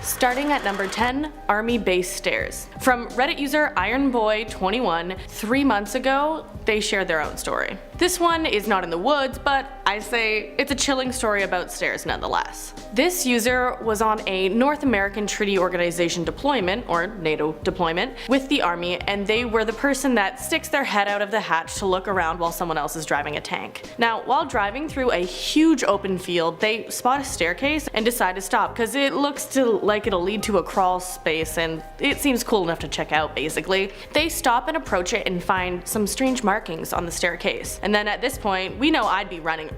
Starting at number 10, Army Base Stairs. From Reddit user IronBoy21, 3 months ago, they shared their own story. This one is not in the woods, but I say it's a chilling story about stairs nonetheless. This user was on a North American Treaty Organization deployment, or NATO deployment, with the Army, and they were the person that sticks their head out of the hatch to look around while someone else is driving a tank. Now, while driving through a huge open field, they spot a staircase and decide to stop because it looks like it'll lead to a crawl space and it seems cool enough to check out basically. They stop and approach it and find some strange markings on the staircase. And then at this point, we know I'd be running,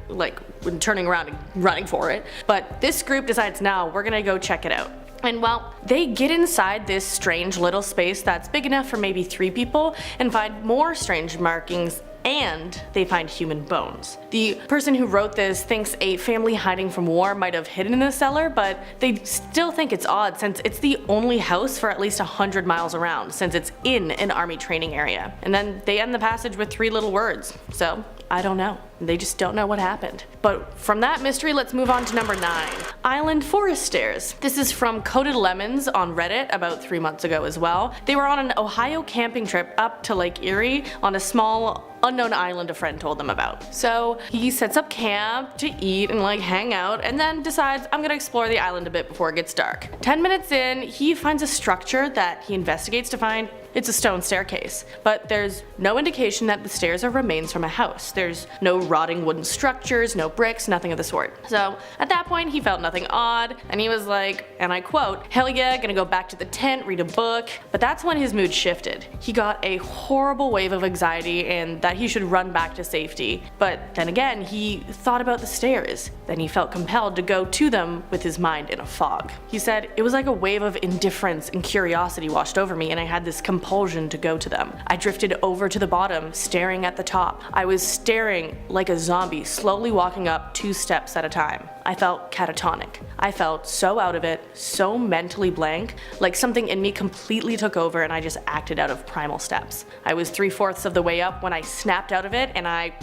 turning around and running for it. But this group decides, now we're gonna go check it out. And well, they get inside this strange little space that's big enough for maybe 3 people and find more strange markings, and they find human bones. The person who wrote this thinks a family hiding from war might have hidden in the cellar, but they still think it's odd since it's the only house for at least 100 miles around, since it's in an army training area. And then they end the passage with 3 little words. So, I don't know. They just don't know what happened. But from that mystery, let's move on to number 9. Island Forest Stairs. This is from Coated Lemons on Reddit about 3 months ago as well. They were on an Ohio camping trip up to Lake Erie on a small unknown island a friend told them about. So he sets up camp to eat and hang out, and then decides, I'm gonna explore the island a bit before it gets dark. 10 minutes in, he finds a structure that he investigates to find it's a stone staircase, but there's no indication that the stairs are remains from a house. There's no rotting wooden structures, no bricks, nothing of the sort. So at that point he felt nothing odd, and he was like, and I quote, "Hell yeah, gonna go back to the tent, read a book." But that's when his mood shifted. He got a horrible wave of anxiety and that he should run back to safety. But then again, he thought about the stairs. Then he felt compelled to go to them with his mind in a fog. He said, "It was like a wave of indifference and curiosity washed over me, and I had this compulsion to go to them. I drifted over to the bottom, staring at the top. I was staring like a zombie, slowly walking up 2 steps at a time. I felt catatonic. I felt so out of it, so mentally blank, like something in me completely took over and I just acted out of primal steps. I was 3/4 of the way up when I snapped out of it and I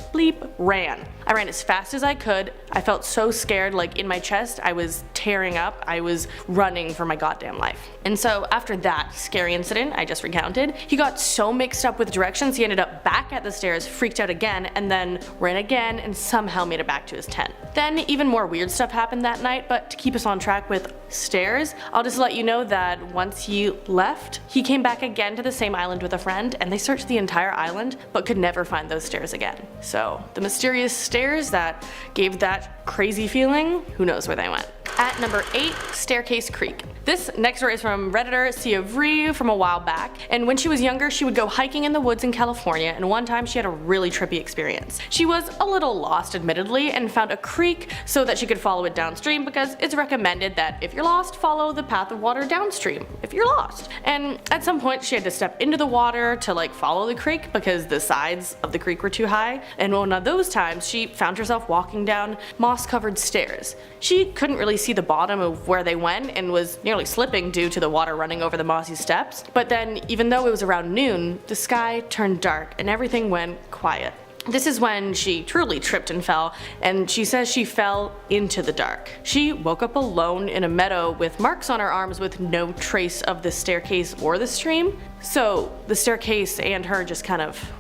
ran. I ran as fast as I could. I felt so scared, like in my chest I was tearing up. I was running for my goddamn life." And so after that scary incident I just recounted, he got so mixed up with directions he ended up back at the stairs, freaked out again, and then ran again and somehow made it back to his tent. Then even more weird stuff happened that night, but to keep us on track with stairs, I'll just let you know that once he left, he came back again to the same island with a friend, and they searched the entire island but could never find those stairs again. So the mysterious stairs that gave that crazy feeling, who knows where they went. At number 8, Staircase Creek. This next story is from Redditor Siavri from a while back, and when she was younger she would go hiking in the woods in California, and one time she had a really trippy experience. She was a little lost admittedly and found a creek so that she could follow it downstream, because it's recommended that if you're lost, follow the path of water downstream if you're lost. And at some point she had to step into the water to follow the creek because the sides of the creek were too high, and one of those times she found herself walking down moss-covered stairs. She couldn't really see the bottom of where they went and was nearly slipping due to the water running over the mossy steps. But then, even though it was around noon, the sky turned dark and everything went quiet. This is when she truly tripped and fell, and she says she fell into the dark. She woke up alone in a meadow with marks on her arms with no trace of the staircase or the stream. So the staircase and her just kind of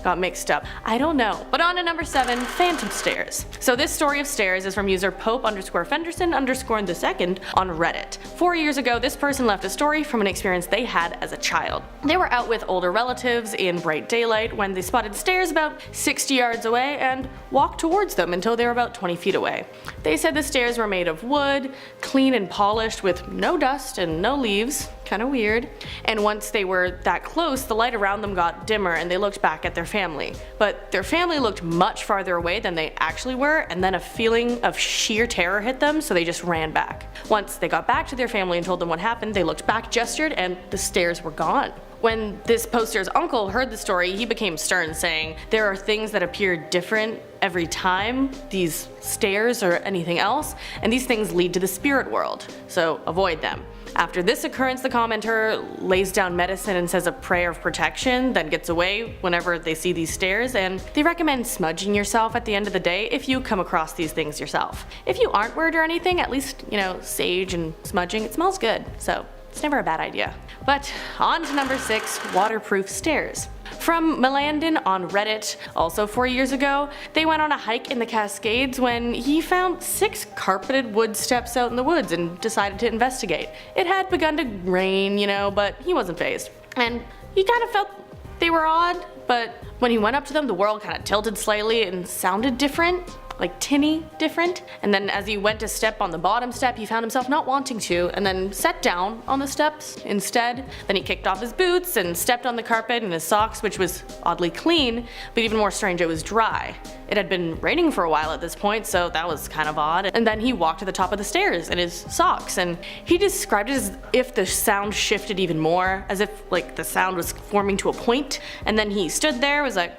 got mixed up. I don't know. But on to number 7, Phantom Stairs. So this story of stairs is from user Pope_Fenderson_2 on Reddit. 4 years ago, this person left a story from an experience they had as a child. They were out with older relatives in bright daylight when they spotted stairs about 60 yards away and walked towards them until they were about 20 feet away. They said the stairs were made of wood, clean and polished with no dust and no leaves. Kinda weird. And once they were that close, the light around them got dimmer and they looked back at their family. But their family looked much farther away than they actually were, and then a feeling of sheer terror hit them, so they just ran back. Once they got back to their family and told them what happened, they looked back, gestured, and the stairs were gone. When this poster's uncle heard the story, he became stern, saying, "There are things that appear different every time, these stairs or anything else, and these things lead to the spirit world, so avoid them." After this occurrence, the commenter lays down medicine and says a prayer of protection, then gets away whenever they see these stairs, and they recommend smudging yourself at the end of the day if you come across these things yourself. If you aren't worried or anything, at least, sage and smudging, it smells good, so it's never a bad idea. But on to number 6, waterproof stairs. From Melandon on Reddit, also 4 years ago, they went on a hike in the Cascades when he found 6 carpeted wood steps out in the woods and decided to investigate. It had begun to rain, but he wasn't fazed. And he kind of felt they were odd, but when he went up to them, the world kind of tilted slightly and sounded different. Like tinny different, and then as he went to step on the bottom step, he found himself not wanting to, and then sat down on the steps instead. Then he kicked off his boots and stepped on the carpet in his socks, which was oddly clean, but even more strange, it was dry. It had been raining for a while at this point, so that was kind of odd. And then he walked to the top of the stairs in his socks, and he described it as if the sound shifted even more, as if the sound was forming to a point, and then he stood there, was like,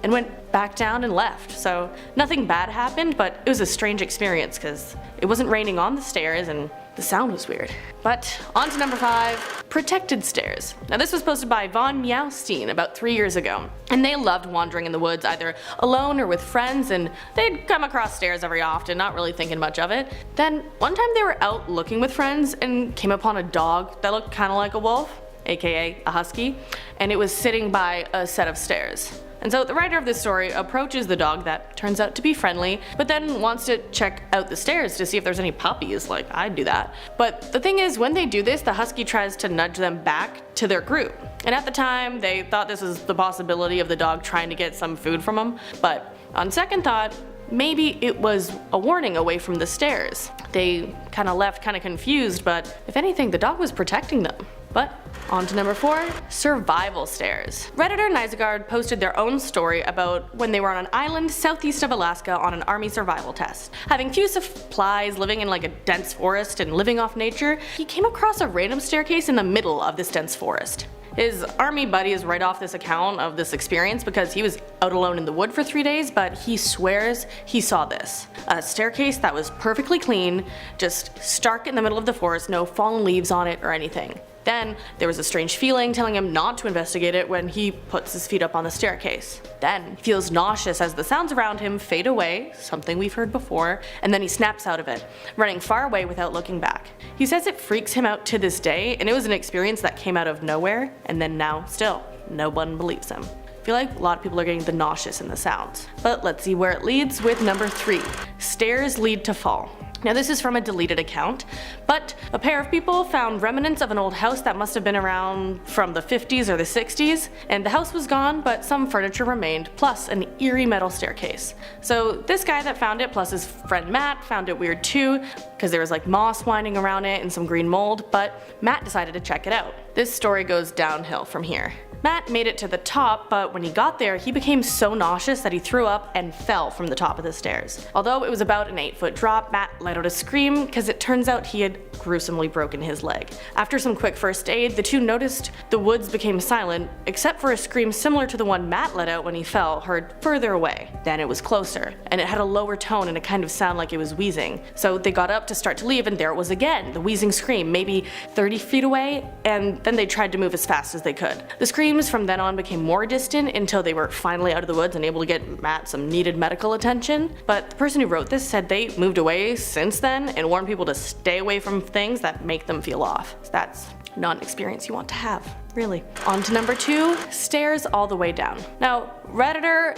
and went back down and left. So nothing bad happened, but it was a strange experience because it wasn't raining on the stairs and the sound was weird. But on to number 5, protected stairs. Now this was posted by Von Meowstein about 3 years ago, and they loved wandering in the woods either alone or with friends, and they'd come across stairs every often, not really thinking much of it. Then one time they were out looking with friends and came upon a dog that looked kind of like a wolf, aka a husky, and it was sitting by a set of stairs. And so the writer of this story approaches the dog that turns out to be friendly, but then wants to check out the stairs to see if there's any puppies, like I'd do that. But the thing is, when they do this, the husky tries to nudge them back to their group. And at the time, they thought this was the possibility of the dog trying to get some food from them, but on second thought, maybe it was a warning away from the stairs. They kind of left kind of confused, but if anything, the dog was protecting them. But on to number 4, survival stairs. Redditor Nizegard posted their own story about when they were on an island southeast of Alaska on an army survival test. Having few supplies, living in a dense forest and living off nature, he came across a random staircase in the middle of this dense forest. His army buddies write off this account of this experience because he was out alone in the wood for 3 days, but he swears he saw this. A staircase that was perfectly clean, just stark in the middle of the forest, no fallen leaves on it or anything. Then there was a strange feeling telling him not to investigate it when he puts his feet up on the staircase. Then he feels nauseous as the sounds around him fade away, something we've heard before, and then he snaps out of it, running far away without looking back. He says it freaks him out to this day, and it was an experience that came out of nowhere, and then now still, no one believes him. I feel like a lot of people are getting the nauseous in the sounds. But let's see where it leads with number 3, stairs lead to fall. Now this is from a deleted account, but a pair of people found remnants of an old house that must have been around from the 50s or the 60s, and the house was gone, but some furniture remained, plus an eerie metal staircase. So this guy that found it, plus his friend Matt, found it weird too, because there was moss winding around it and some green mold, but Matt decided to check it out. This story goes downhill from here. Matt made it to the top, but when he got there, he became so nauseous that he threw up and fell from the top of the stairs. Although it was about an 8-foot drop, Matt let out a scream because it turns out he had gruesomely broken his leg. After some quick first aid, the two noticed the woods became silent, except for a scream similar to the one Matt let out when he fell, heard further away. Then it was closer, and it had a lower tone and a kind of sound like it was wheezing. So they got up to start to leave, and there it was again, the wheezing scream, maybe 30 feet away, and then they tried to move as fast as they could. The screams from then on became more distant until they were finally out of the woods and able to get Matt some needed medical attention. But the person who wrote this said they moved away since then and warned people to stay away from things that make them feel off. That's not an experience you want to have, really. On to number 2, stairs all the way down. Now, Redditor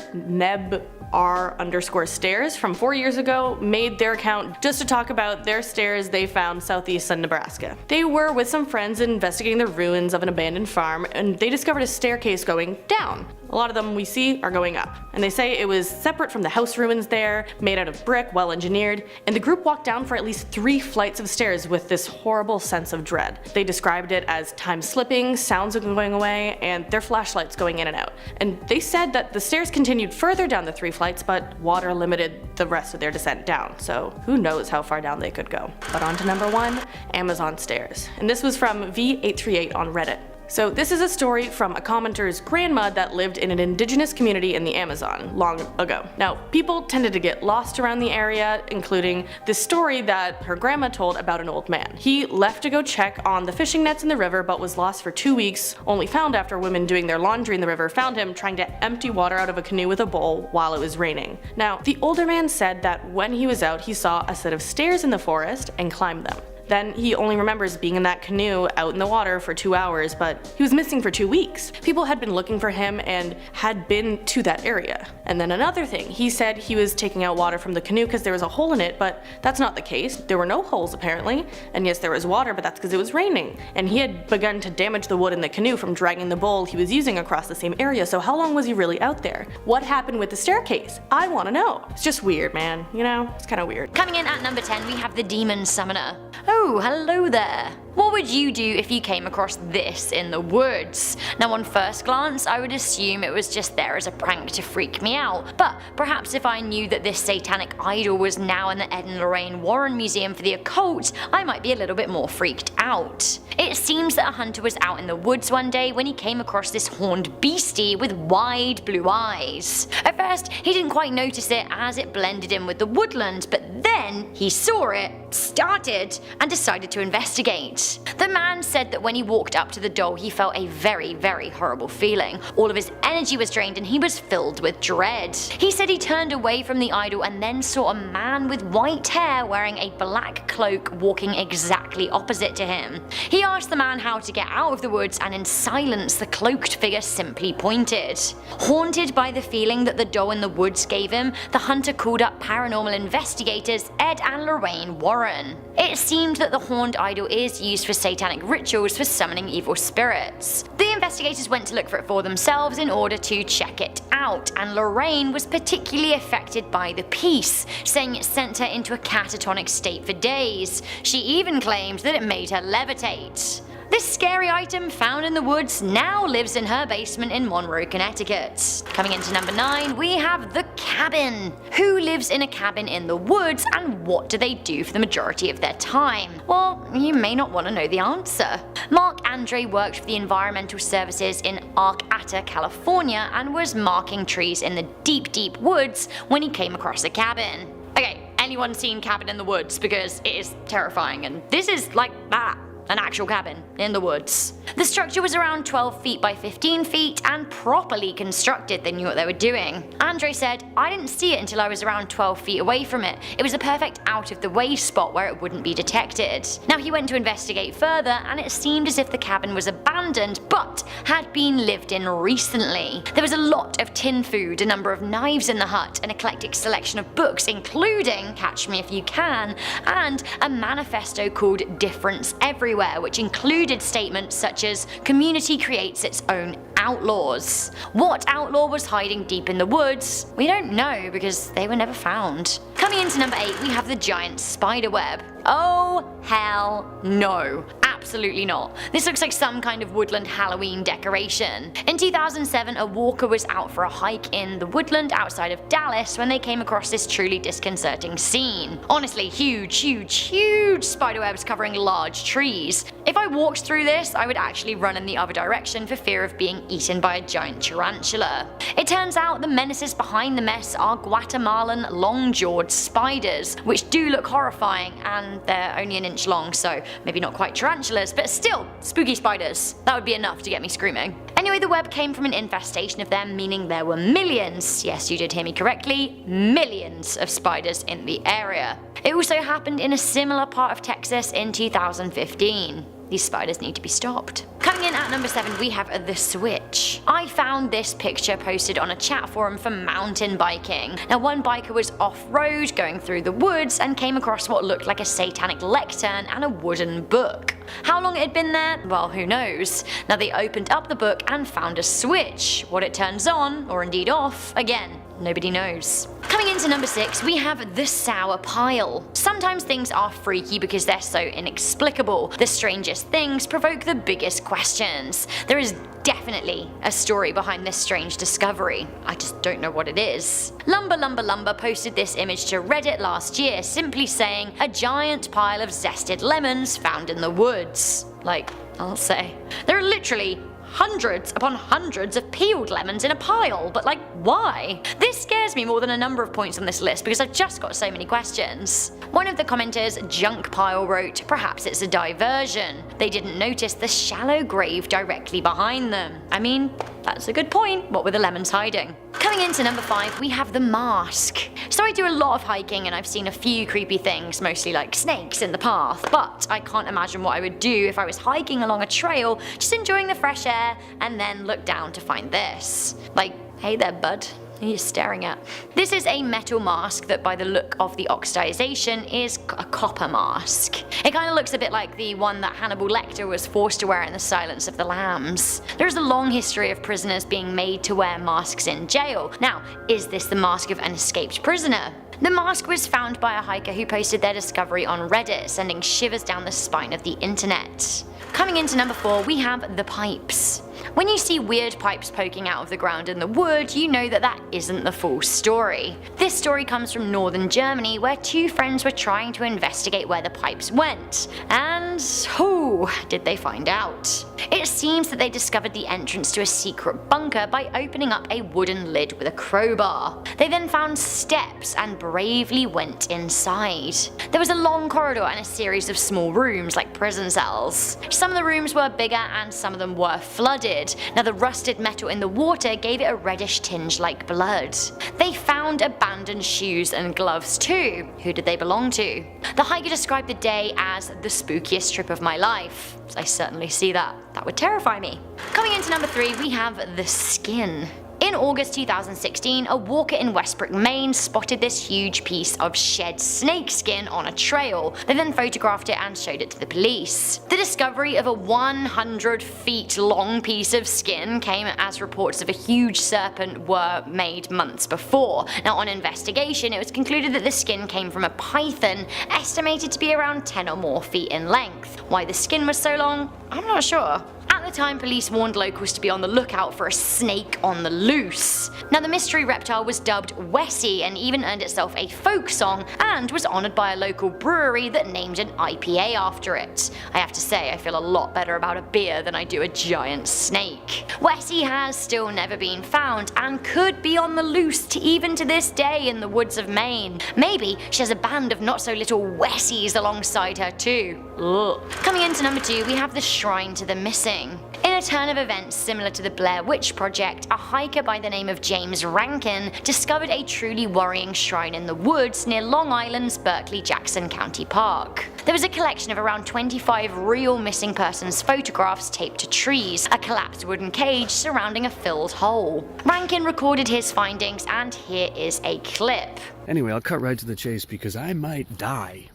NebR_stairs from 4 years ago made their account just to talk about their stairs they found southeast in Nebraska. They were with some friends investigating the ruins of an abandoned farm, and they discovered a staircase going down. A lot of them we see are going up, and they say it was separate from the house ruins there, made out of brick, well engineered, and the group walked down for at least 3 flights of stairs with this horrible sense of dread. They described it as time slipping, sounds going away, and their flashlights going in and out. And they said that the stairs continued further down the 3 flights, but water limited the rest of their descent down, so who knows how far down they could go. But on to number 1, Amazon stairs. And this was from V838 on Reddit. So this is a story from a commenter's grandma that lived in an indigenous community in the Amazon long ago. Now, people tended to get lost around the area, including this story that her grandma told about an old man. He left to go check on the fishing nets in the river but was lost for 2 weeks, only found after women doing their laundry in the river found him trying to empty water out of a canoe with a bowl while it was raining. Now, the older man said that when he was out he saw a set of stairs in the forest and climbed them. Then he only remembers being in that canoe out in the water for 2 hours, but he was missing for 2 weeks. People had been looking for him and had been to that area. And then another thing, he said he was taking out water from the canoe because there was a hole in it, but that's not the case. There were no holes apparently. And yes, there was water, but that's because it was raining. And he had begun to damage the wood in the canoe from dragging the bowl he was using across the same area, so how long was he really out there? What happened with the staircase? I want to know. It's just weird, man. You know, it's kind of weird. Coming in at number 10, we have the Demon Summoner. Oh, hello there. What would you do if you came across this in the woods? Now, on first glance, I would assume it was just there as a prank to freak me out, but perhaps if I knew that this satanic idol was now in the Ed and Lorraine Warren Museum for the Occult, I might be a little bit more freaked out. It seems that a hunter was out in the woods one day when he came across this horned beastie with wide blue eyes. At first, he didn't quite notice it as it blended in with the woodland, but then he saw it, started, and decided to investigate. The man said that when he walked up to the doll he felt a very, very horrible feeling. All of his energy was drained and he was filled with dread. He said he turned away from the idol and then saw a man with white hair wearing a black cloak walking exactly opposite to him. He asked the man how to get out of the woods, and in silence the cloaked figure simply pointed. Haunted by the feeling that the doll in the woods gave him, the hunter called up paranormal investigators Ed and Lorraine Warren. It seemed that the horned idol is used for satanic rituals for summoning evil spirits. The investigators went to look for it for themselves in order to check it out, and Lorraine was particularly affected by the piece, saying it sent her into a catatonic state for days. She even claimed that it made her levitate. This scary item found in the woods now lives in her basement in Monroe, Connecticut. Coming into number 9, we have the cabin. Who lives in a cabin in the woods, and what do they do for the majority of their time? Well, you may not want to know the answer. Mark Andre worked for the Environmental Services in Arcata, California, and was marking trees in the deep, deep woods when he came across a cabin. Okay, anyone seen Cabin in the Woods? Because it is terrifying, and this is like that. An actual cabin in the woods. The structure was around 12 feet by 15 feet and properly constructed. They knew what they were doing. Andre said, "I didn't see it until I was around 12 feet away from it. It was a perfect out of the way spot where it wouldn't be detected." Now he went to investigate further, and it seemed as if the cabin was abandoned but had been lived in recently. There was a lot of tin food, a number of knives in the hut, an eclectic selection of books including Catch Me If You Can, and a manifesto called Difference Everywhere, which included statements such as "community creates its own outlaws." What outlaw was hiding deep in the woods? We don't know because they were never found. Coming into number 8, we have the giant spider web. Oh hell no. Absolutely not. This looks like some kind of woodland Halloween decoration. In 2007, a walker was out for a hike in the woodland outside of Dallas when they came across this truly disconcerting scene. Honestly, huge spiderwebs covering large trees. If I walked through this, I would actually run in the other direction for fear of being eaten by a giant tarantula. It turns out the menaces behind the mess are Guatemalan long-jawed spiders, which do look horrifying, and they're only an inch long, so maybe not quite tarantulas, but still, spooky spiders. That would be enough to get me screaming. Anyway, the web came from an infestation of them, meaning there were millions, yes you did hear me correctly, millions of spiders in the area. It also happened in a similar part of Texas in 2015. These spiders need to be stopped. Coming in at number 7, we have the Switch. I found this picture posted on a chat forum for mountain biking. Now, one biker was off-road going through the woods and came across what looked like a satanic lectern and a wooden book. How long it had been there? Well, who knows. Now they opened up the book and found a switch. What it turns on, or indeed off, again, nobody knows. Coming into number 6, we have the sour pile. Sometimes things are freaky because they're so inexplicable. The strangest things provoke the biggest questions. There is definitely a story behind this strange discovery. I just don't know what it is. Lumber posted this image to Reddit last year, simply saying, "A giant pile of zested lemons found in the woods." Like, I'll say. There are literally hundreds upon hundreds of peeled lemons in a pile, but like, why? This scares me more than a number of points on this list because I've just got so many questions. One of the commenters, Junk Pile, wrote, "Perhaps it's a diversion. They didn't notice the shallow grave directly behind them." I mean, that's a good point. What were the lemons hiding? Coming into number 5, we have the mask. So I do a lot of hiking and I've seen a few creepy things, mostly like snakes in the path, but I can't imagine what I would do if I was hiking along a trail, just enjoying the fresh air, and then look down to find this. Like, hey there, bud. What are you staring at? This is a metal mask that by the look of the oxidization is a copper mask. It kind of looks a bit like the one that Hannibal Lecter was forced to wear in The Silence of the Lambs. There is a long history of prisoners being made to wear masks in jail. Now, is this the mask of an escaped prisoner? The mask was found by a hiker who posted their discovery on Reddit, sending shivers down the spine of the internet. Coming into number 4, we have the pipes. When you see weird pipes poking out of the ground in the wood, you know that that isn't the full story. This story comes from northern Germany, where 2 friends were trying to investigate where the pipes went. And who did they find out? It seems that they discovered the entrance to a secret bunker by opening up a wooden lid with a crowbar. They then found steps and bravely went inside. There was a long corridor and a series of small rooms like prison cells. Some of the rooms were bigger and some of them were flooded. Now the rusted metal in the water gave it a reddish tinge like blood. They found abandoned shoes and gloves too. Who did they belong to? The hiker described the day as the spookiest trip of my life. I certainly see that. That would terrify me. Coming into number 3, we have the skin. In August 2016, a walker in Westbrook, Maine spotted this huge piece of shed snake skin on a trail. They then photographed it and showed it to the police. The discovery of a 100 feet long piece of skin came as reports of a huge serpent were made months before. Now on investigation, it was concluded that the skin came from a python, estimated to be around 10 or more feet in length. Why the skin was so long, I'm not sure. At the time, police warned locals to be on the lookout for a snake on the loose. Now the mystery reptile was dubbed Wessie and even earned itself a folk song and was honoured by a local brewery that named an IPA after it. I have to say, I feel a lot better about a beer than I do a giant snake. Wessie has still never been found and could be on the loose even to this day in the woods of Maine. Maybe she has a band of not so little Wessies alongside her too. Ugh. Coming into number 2, we have the Shrine to the Missing. In a turn of events similar to the Blair Witch Project, a hiker by the name of James Rankin discovered a truly worrying shrine in the woods near Long Island's Berkeley-Jackson County Park. There was a collection of around 25 real missing persons photographs taped to trees, a collapsed wooden cage surrounding a filled hole. Rankin recorded his findings, and here is a clip. Anyway, I'll cut right to the chase because I might die.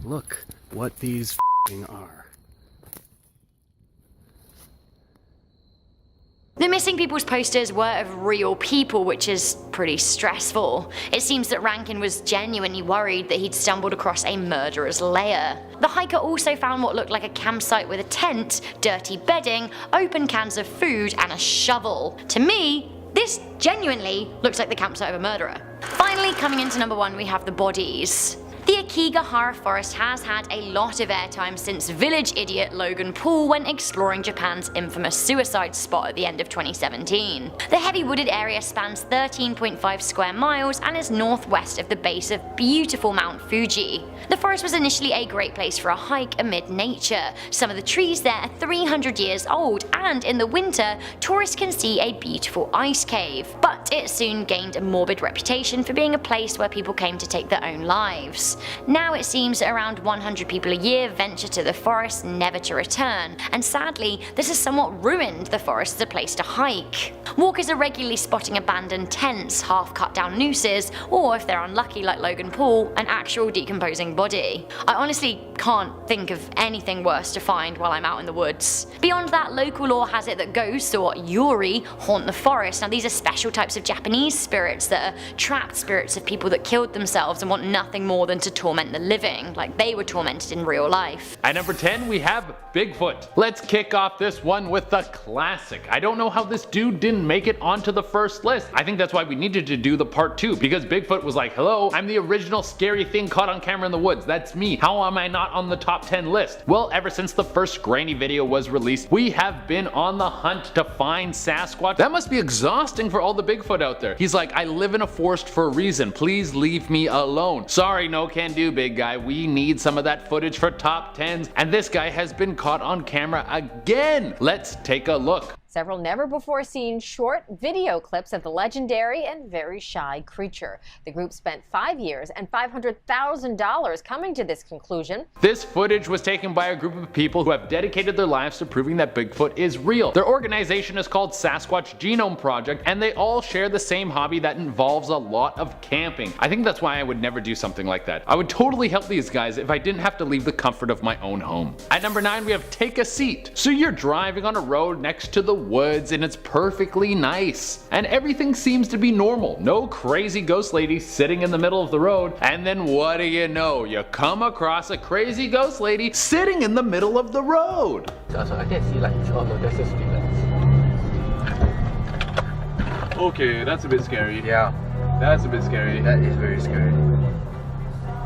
Look what these are. The missing people's posters were of real people, which is pretty stressful. It seems that Rankin was genuinely worried that he'd stumbled across a murderer's lair. The hiker also found what looked like a campsite with a tent, dirty bedding, open cans of food, and a shovel. To me, this genuinely looks like the campsite of a murderer. Finally, coming into number 1, we have the bodies. The Akigahara Forest has had a lot of airtime since village idiot Logan Paul went exploring Japan's infamous suicide spot at the end of 2017. The heavy wooded area spans 13.5 square miles and is northwest of the base of beautiful Mount Fuji. The forest was initially a great place for a hike amid nature. Some of the trees there are 300 years old, and in the winter, tourists can see a beautiful ice cave. But it soon gained a morbid reputation for being a place where people came to take their own lives. years. Now it seems that around 100 people a year venture to the forest never to return, and sadly this has somewhat ruined the forest as a place to hike. Walkers are regularly spotting abandoned tents, half cut down nooses, or if they're unlucky like Logan Paul, an actual decomposing body. I honestly can't think of anything worse to find while I'm out in the woods. Beyond that, local lore has it that ghosts, or yuri, haunt the forest. Now these are special types of Japanese spirits that are trapped spirits of people that killed themselves and want nothing more than to torment the living, like they were tormented in real life. At number 10 we have Bigfoot. Let's kick off this one with the classic. I don't know how this dude didn't make it onto the first list. I think that's why we needed to do the part 2, because Bigfoot was like, hello, I'm the original scary thing caught on camera in the woods. That's me. How am I not on the top 10 list? Well, ever since the first grainy video was released, we have been on the hunt to find Sasquatch. That must be exhausting for all the Bigfoot out there. He's like, I live in a forest for a reason. Please leave me alone. Sorry, no can do, big guy. We need some of that footage for top 10s, and this guy has been caught on camera again. Let's take a look. Several never-before-seen short video clips of the legendary and very shy creature. The group spent 5 years and $500,000 coming to this conclusion. This footage was taken by a group of people who have dedicated their lives to proving that Bigfoot is real. Their organization is called Sasquatch Genome Project, and they all share the same hobby that involves a lot of camping. I think that's why I would never do something like that. I would totally help these guys if I didn't have to leave the comfort of my own home. At number 9 we have Take a Seat. So you're driving on a road next to the woods and it's perfectly nice and everything seems to be normal. No crazy ghost lady sitting in the middle of the road, and then what do you know? You come across a crazy ghost lady sitting in the middle of the road. So I can see like, oh no, there's a street lights. Okay, that's a bit scary. Yeah, That's a bit scary. that is very scary.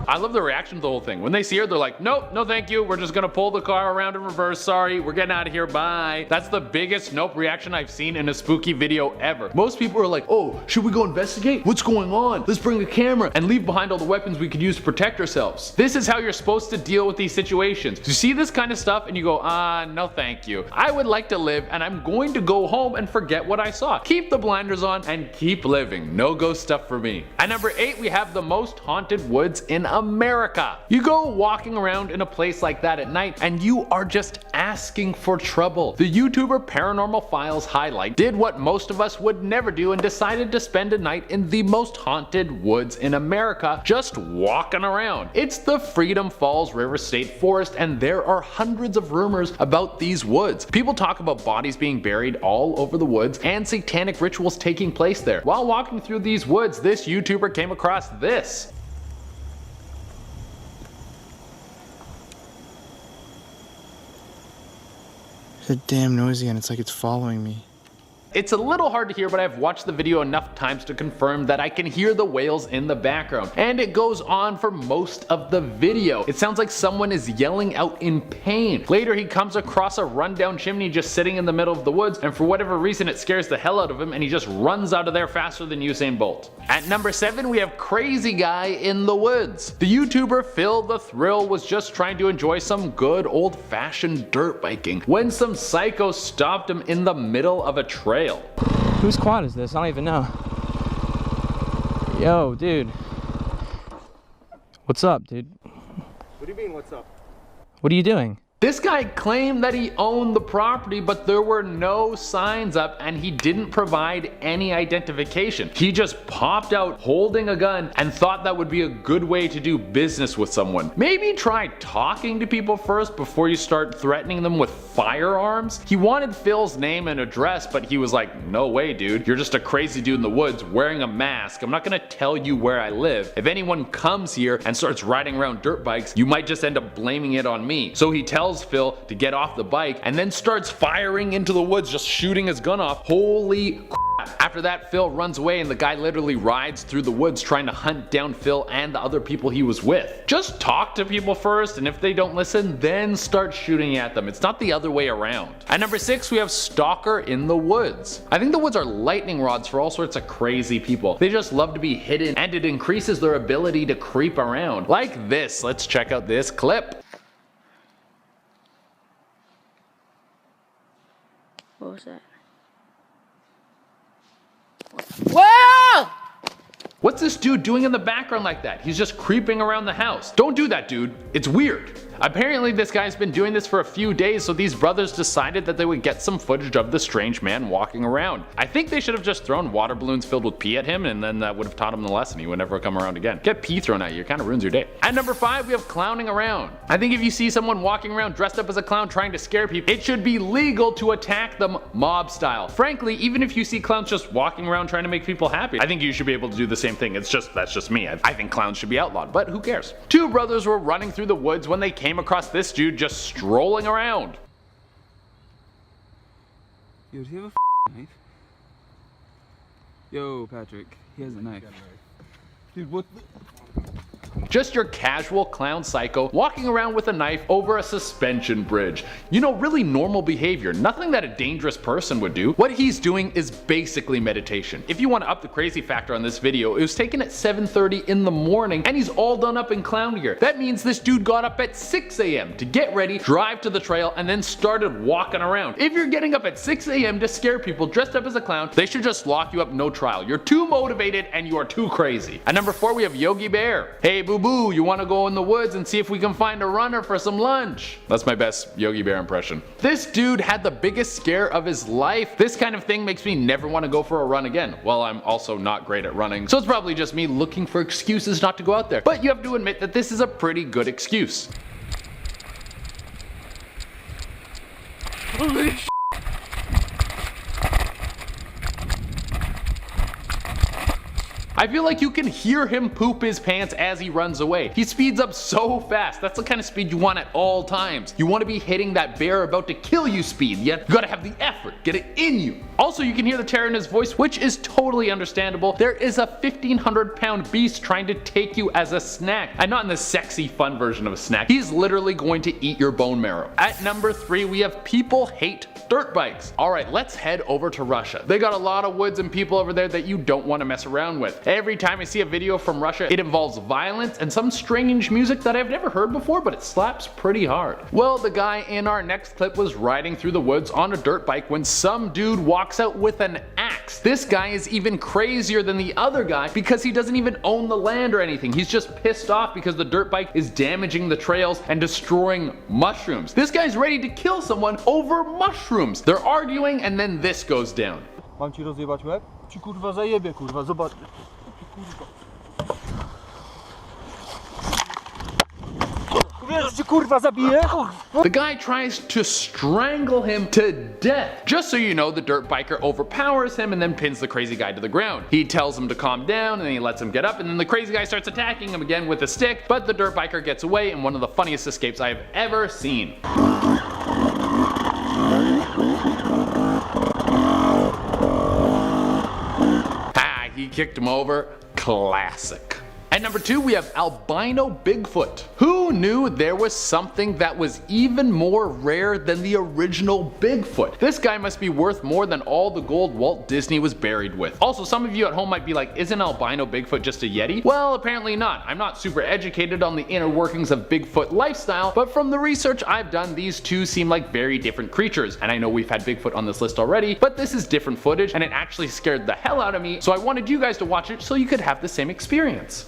I love the reaction to the whole thing. When they see her, they're like, nope, no thank you. We're just gonna pull the car around in reverse. Sorry, we're getting out of here, bye. That's the biggest nope reaction I've seen in a spooky video ever. Most people are like, oh, should we go investigate? What's going on? Let's bring a camera and leave behind all the weapons we could use to protect ourselves. This is how you're supposed to deal with these situations. You see this kind of stuff and you go, no thank you. I would like to live and I'm going to go home and forget what I saw. Keep the blinders on and keep living. No ghost stuff for me. At number 8, we have the most haunted woods in America. You go walking around in a place like that at night and you are just asking for trouble. The YouTuber Paranormal Files Highlight did what most of us would never do and decided to spend a night in the most haunted woods in America just walking around. It's the Freedom Falls River State Forest and there are hundreds of rumors about these woods. People talk about bodies being buried all over the woods and satanic rituals taking place there. While walking through these woods, this YouTuber came across this. So damn noisy and it's like it's following me. It's a little hard to hear, but I've watched the video enough times to confirm that I can hear the wails in the background, and it goes on for most of the video. It sounds like someone is yelling out in pain. Later he comes across a rundown chimney just sitting in the middle of the woods, and for whatever reason it scares the hell out of him and he just runs out of there faster than Usain Bolt. At number 7 we have Crazy Guy in the Woods. The YouTuber Phil the Thrill was just trying to enjoy some good old-fashioned dirt biking when some psycho stopped him in the middle of a trail. Whose quad is this? I don't even know. Yo, dude. What's up, dude? What do you mean, what's up? What are you doing? This guy claimed that he owned the property, but there were no signs up and he didn't provide any identification. He just popped out holding a gun and thought that would be a good way to do business with someone. Maybe try talking to people first before you start threatening them with firearms. He wanted Phil's name and address, but he was like, no way, dude. You're just a crazy dude in the woods wearing a mask. I'm not gonna tell you where I live. If anyone comes here and starts riding around dirt bikes, you might just end up blaming it on me. So he tells Phil to get off the bike and then starts firing into the woods, just shooting his gun off. Holy crap. After that, Phil runs away and the guy literally rides through the woods trying to hunt down Phil and the other people he was with. Just talk to people first, and if they don't listen, then start shooting at them. It's not the other way around. At number 6 we have Stalker in the Woods. I think the woods are lightning rods for all sorts of crazy people. They just love to be hidden and it increases their ability to creep around. Like this. Let's check out this clip. What was that? Whoa! What's this dude doing in the background like that? He's just creeping around the house. Don't do that, dude. It's weird. Apparently this guy's been doing this for a few days, so these brothers decided that they would get some footage of the strange man walking around. I think they should have just thrown water balloons filled with pee at him, and then that would have taught him the lesson. He would never come around again. Get pee thrown at you, it kind of ruins your day. At number 5, we have clowning around. I think if you see someone walking around dressed up as a clown trying to scare people, it should be legal to attack them mob style. Frankly, even if you see clowns just walking around trying to make people happy, I think you should be able to do the same thing. That's just me. I think clowns should be outlawed, but who cares? 2 brothers were running through the woods when they came across this dude just strolling around. Yo, does he have a knife? Yo, Patrick, he has a knife. Dude, what the? Just your casual clown psycho walking around with a knife over a suspension bridge. You know, really normal behavior, nothing that a dangerous person would do. What he's doing is basically meditation. If you want to up the crazy factor on this video, it was taken at 7:30 in the morning and he's all done up in clown gear. That means this dude got up at 6 a.m. to get ready, drive to the trail, and then started walking around. If you're getting up at 6 a.m. to scare people dressed up as a clown, they should just lock you up, no trial. You're too motivated and you are too crazy. At number 4, we have Yogi Bear. Hey boo boo, you want to go in the woods and see if we can find a runner for some lunch? That's my best Yogi Bear impression. This dude had the biggest scare of his life. This kind of thing makes me never want to go for a run again. Well, I'm also not great at running, so it's probably just me looking for excuses not to go out there. But you have to admit that this is a pretty good excuse. Holy sh**. I feel like you can hear him poop his pants as he runs away. He speeds up so fast. That's the kind of speed you want at all times. You want to be hitting that bear about to kill you speed, yet you gotta have the effort, get it in you. Also, you can hear the terror in his voice, which is totally understandable. There is a 1,500-pound beast trying to take you as a snack, and not in the sexy fun version of a snack. He's literally going to eat your bone marrow. At number 3, we have people hate dirt bikes. Alright, let's head over to Russia. They got a lot of woods and people over there that you don't want to mess around with. Every time I see a video from Russia, it involves violence and some strange music that I've never heard before, but it slaps pretty hard. Well, the guy in our next clip was riding through the woods on a dirt bike when some dude walks out with an axe. This guy is even crazier than the other guy because he doesn't even own the land or anything. He's just pissed off because the dirt bike is damaging the trails and destroying mushrooms. This guy's ready to kill someone over mushrooms. They're arguing and then this goes down. Mam ci rozjebać łeb? Ci kurwa zajebie, kurwa, zobacz. The guy tries to strangle him to death. Just so you know, the dirt biker overpowers him and then pins the crazy guy to the ground. He tells him to calm down and then he lets him get up, and then the crazy guy starts attacking him again with a stick, but the dirt biker gets away in one of the funniest escapes I have ever seen. He kicked him over. Classic. At number 2, we have albino Bigfoot. Who knew there was something that was even more rare than the original Bigfoot? This guy must be worth more than all the gold Walt Disney was buried with. Also, some of you at home might be like, isn't albino Bigfoot just a Yeti? Well, apparently not. I'm not super educated on the inner workings of Bigfoot lifestyle, but from the research I've done, these two seem like very different creatures. And I know we've had Bigfoot on this list already, but this is different footage and it actually scared the hell out of me, so I wanted you guys to watch it so you could have the same experience.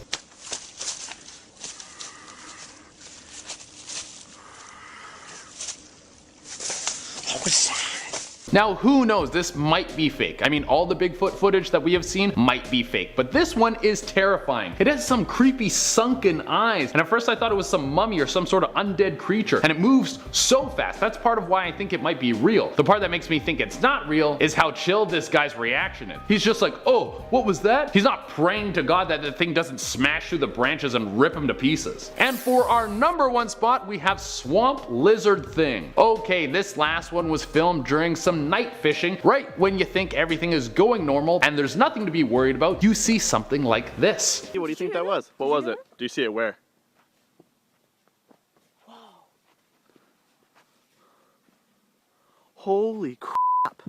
Now, who knows, this might be fake. I mean, all the Bigfoot footage that we have seen might be fake, but this one is terrifying. It has some creepy sunken eyes, and at first I thought it was some mummy or some sort of undead creature, and it moves so fast. That's part of why I think it might be real. The part that makes me think it's not real is how chill this guy's reaction is. He's just like, oh, what was that? He's not praying to God that the thing doesn't smash through the branches and rip him to pieces. And for our number 1 spot, we have Swamp Lizard Thing. Okay, this last one was filmed during some night fishing. Right when you think everything is going normal and there's nothing to be worried about, you see something like this. What do you think that was? What was it? Do you see it where? Whoa. Holy crap.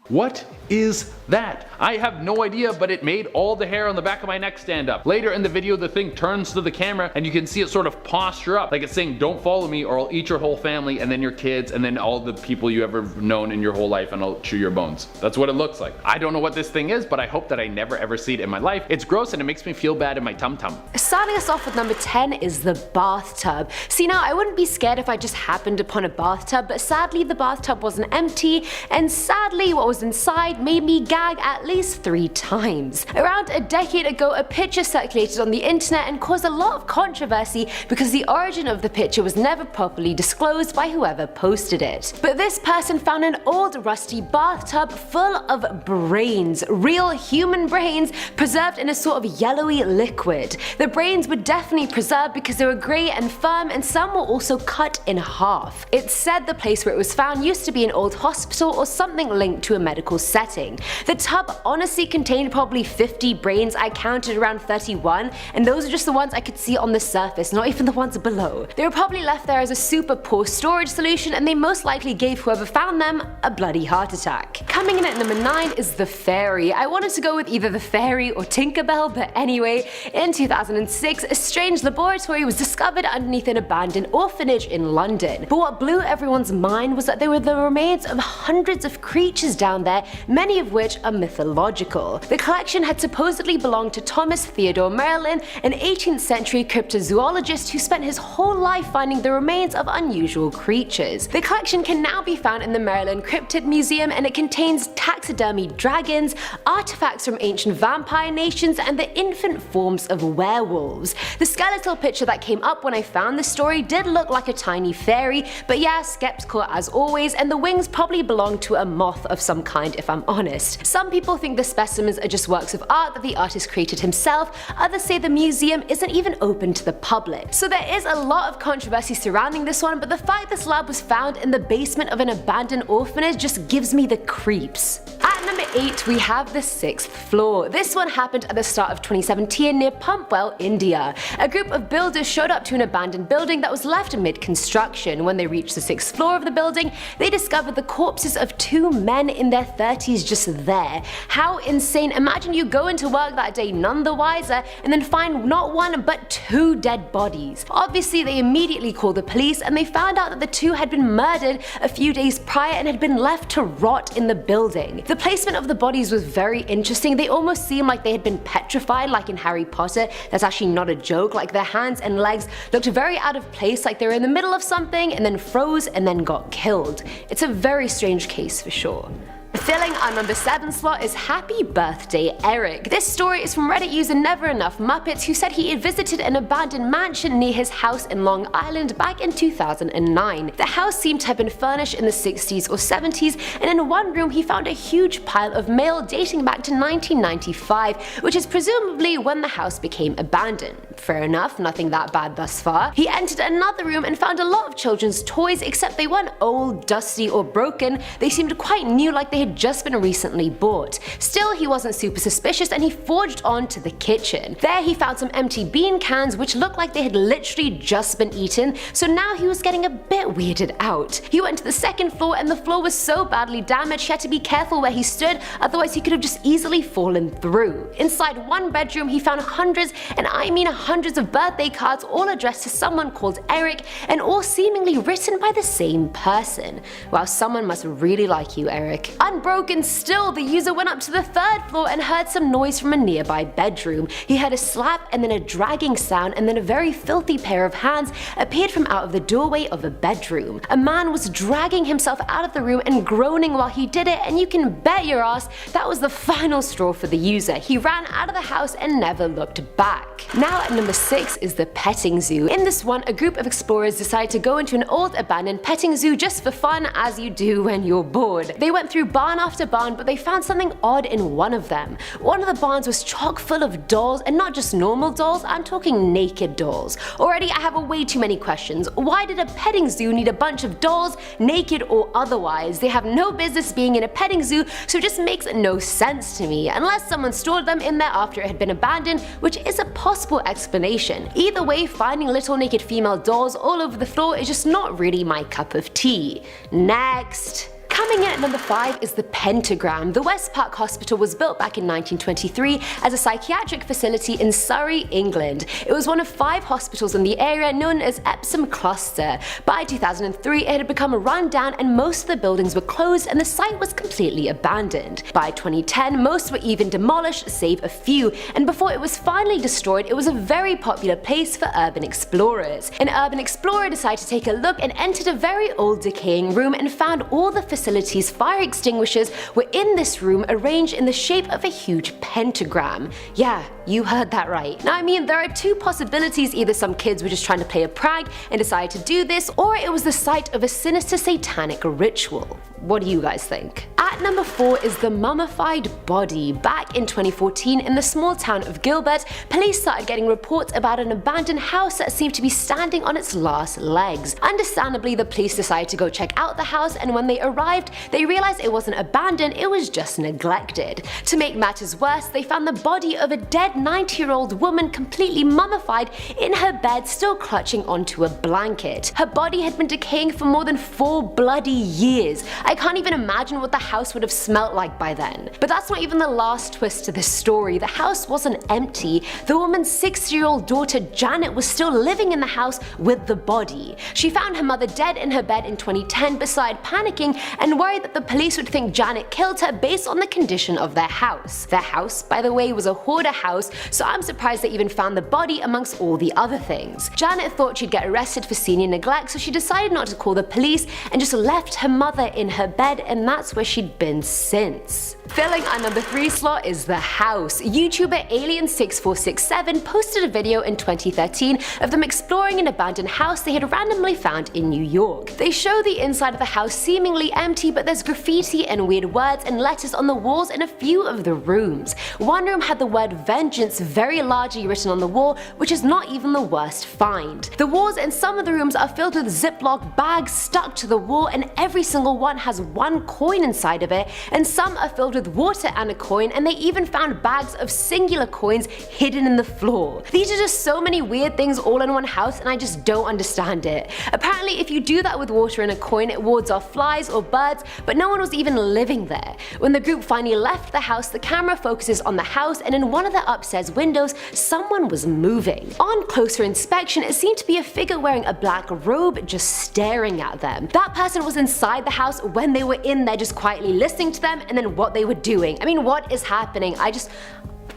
What is that? I have no idea, but it made all the hair on the back of my neck stand up. Later in the video, the thing turns to the camera and you can see it sort of posture up, like it's saying, don't follow me or I'll eat your whole family and then your kids and then all the people you ever known in your whole life and I'll chew your bones. That's what it looks like. I don't know what this thing is, but I hope that I never ever see it in my life. It's gross and it makes me feel bad in my tum-tum. Starting us off with number 10 is the bathtub. See, now I wouldn't be scared if I just happened upon a bathtub, but sadly the bathtub wasn't empty, and sadly what was inside made me gag at least 3 times. Around a decade ago, a picture circulated on the internet and caused a lot of controversy because the origin of the picture was never properly disclosed by whoever posted it. But this person found an old rusty bathtub full of brains, real human brains, preserved in a sort of yellowy liquid. The brains were definitely preserved because they were grey and firm, and some were also cut in half. It's said the place where it was found used to be an old hospital or something linked to a medical setting. The tub honestly contained probably 50 brains. I counted around 31, and those are just the ones I could see on the surface, not even the ones below. They were probably left there as a super poor storage solution, and they most likely gave whoever found them a bloody heart attack. Coming in at number 9 is the fairy. I wanted to go with either the fairy or Tinkerbell, but anyway, in 2006, a strange laboratory was discovered underneath an abandoned orphanage in London. But what blew everyone's mind was that there were the remains of hundreds of creatures down there, many of which are mythological. The collection had supposedly belonged to Thomas Theodore Merlin, an 18th century cryptozoologist who spent his whole life finding the remains of unusual creatures. The collection can now be found in the Maryland Cryptid Museum, and it contains taxidermied dragons, artifacts from ancient vampire nations, and the infant forms of werewolves. The skeletal picture that came up when I found the story did look like a tiny fairy, but yeah, skeptical as always, and the wings probably belong to a moth of some kind if I'm honest. Some people think the specimens are just works of art that the artist created himself, others say the museum isn't even open to the public. So there is a lot of controversy surrounding this one, but the fact this lab was found in the basement of an abandoned orphanage just gives me the creeps. At number 8 we have the 6th floor. This one happened at the start of 2017 near Pumpwell, India. A group of builders showed up to an abandoned building that was left mid-construction. When they reached the 6th floor of the building, they discovered the corpses of 2 men in their 30s just there. How insane. Imagine you go into work that day none the wiser and then find not 1 but 2 dead bodies. Obviously they immediately called the police, and they found out that the 2 had been murdered a few days prior and had been left to rot in the building. The placement of the bodies was very interesting. They almost seemed like they had been petrified, like in Harry Potter. That's actually not a joke. Like their hands and legs looked very out of place, like they were in the middle of something and then froze and then got killed. It's a very strange case for sure. Filling our number 7 slot is Happy Birthday Eric. This story is from Reddit user Never Enough Muppets, who said he had visited an abandoned mansion near his house in Long Island back in 2009. The house seemed to have been furnished in the 60s or 70s, and in one room he found a huge pile of mail dating back to 1995, which is presumably when the house became abandoned. Fair enough, nothing that bad thus far. He entered another room and found a lot of children's toys, except they weren't old, dusty, or broken. They seemed quite new, like they had just been recently bought. Still, he wasn't super suspicious, and he forged on to the kitchen. There he found some empty bean cans which looked like they had literally just been eaten, so now he was getting a bit weirded out. He went to the 2nd floor, and the floor was so badly damaged he had to be careful where he stood, otherwise he could have just easily fallen through. Inside one bedroom he found hundreds, and I mean hundreds of birthday cards, all addressed to someone called Eric, and all seemingly written by the same person. Wow, someone must really like you, Eric. Unbroken still, the user went up to the 3rd floor and heard some noise from a nearby bedroom. He heard a slap and then a dragging sound, and then a very filthy pair of hands appeared from out of the doorway of a bedroom. A man was dragging himself out of the room and groaning while he did it, and you can bet your ass that was the final straw for the user. He ran out of the house and never looked back. Now at number 6 is the petting zoo. In this one, a group of explorers decided to go into an old abandoned petting zoo just for fun, as you do when you're bored. They went through barn after barn, but they found something odd in one of them. One of the barns was chock full of dolls, and not just normal dolls, I'm talking naked dolls. Already I have way too many questions. Why did a petting zoo need a bunch of dolls, naked or otherwise? They have no business being in a petting zoo, so it just makes no sense to me, unless someone stored them in there after it had been abandoned, which is a possible explanation. Either way, finding little naked female dolls all over the floor is just not really my cup of tea. Next. Coming in at number 5 is the Pentagram. The West Park Hospital was built back in 1923 as a psychiatric facility in Surrey, England. It was one of 5 hospitals in the area known as Epsom Cluster. By 2003 it had become run down and most of the buildings were closed and the site was completely abandoned. By 2010 most were even demolished save a few, and before it was finally destroyed it was a very popular place for urban explorers. An urban explorer decided to take a look and entered a very old decaying room and found all the facility's fire extinguishers were in this room arranged in the shape of a huge pentagram. Yeah, you heard that right. Now I mean there are 2 possibilities, either some kids were just trying to play a prank and decided to do this, or it was the site of a sinister satanic ritual. What do you guys think? At number 4 is the mummified body. Back in 2014 in the small town of Gilbert, police started getting reports about an abandoned house that seemed to be standing on its last legs. Understandably the police decided to go check out the house, and when they arrived they realized it wasn't abandoned, it was just neglected. To make matters worse, they found the body of a dead 90-year-old woman completely mummified in her bed, still clutching onto a blanket. Her body had been decaying for more than 4 bloody years. I can't even imagine what the house would have smelt like by then. But that's not even the last twist to this story. The house wasn't empty. The woman's 6-year-old daughter Janet was still living in the house with the body. She found her mother dead in her bed in 2010 but started panicking and worried that the police would think Janet killed her based on the condition of their house. Their house, by the way, was a hoarder house, so I'm surprised they even found the body amongst all the other things. Janet thought she'd get arrested for senior neglect, so she decided not to call the police and just left her mother in her bed, and that's where she'd been since. Filling our number 3 slot is the house. YouTuber Alien6467 posted a video in 2013 of them exploring an abandoned house they had randomly found in New York. They show the inside of the house seemingly empty, but there's graffiti and weird words and letters on the walls in a few of the rooms. One room had the word vengeance very largely written on the wall, which is not even the worst find. The walls in some of the rooms are filled with Ziploc bags stuck to the wall, and every single one has 1 coin inside of it, and some are filled with water and a coin, and they even found bags of singular coins hidden in the floor. These are just so many weird things all in one house, and I just don't understand it. Apparently if you do that with water and a coin it wards off flies or birds, but no one was even living there. When the group finally left the house, the camera focuses on the house, and in one of the upstairs windows someone was moving. On closer inspection it seemed to be a figure wearing a black robe just staring at them. That person was inside the house when they were in there, just quietly listening to them and then what they were doing. I mean, what is happening?